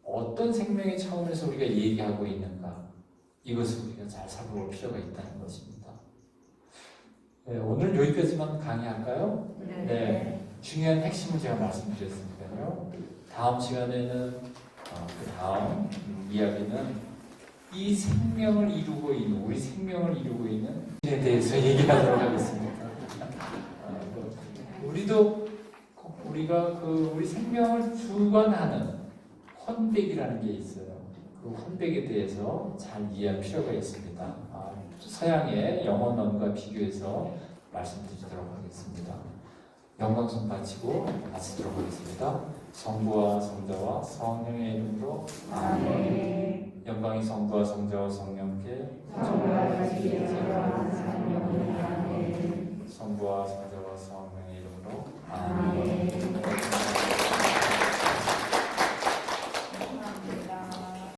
어떤 생명의 차원에서 우리가 얘기하고 있는가, 이것을 우리가 잘 살펴볼 필요가 있다는 것입니다. 네, 오늘 여기까지만 강의할까요? 네. 중요한 핵심을 제가 말씀드렸으니까요. 다음 시간에는 그 다음 이야기는 이 생명을 이루고 있는, 우리 생명을 이루고 있는 에 대해서 얘기하도록 하겠습니다. 우리가 우리 생명을 주관하는 혼백이라는 게 있어요. 그 혼백에 대해서 잘 이해할 필요가 있습니다. 서양의 영어론과 비교해서 말씀드리도록 하겠습니다. 영광송 바치고 마치도록 하겠습니다. 성부와 성자와 성령의 이름으로 아멘. 영광이 성부와 성자와 성령께 성부와 같이 예수와 성령님 아멘. 성부와 성자와 성령의 이름으로 아멘.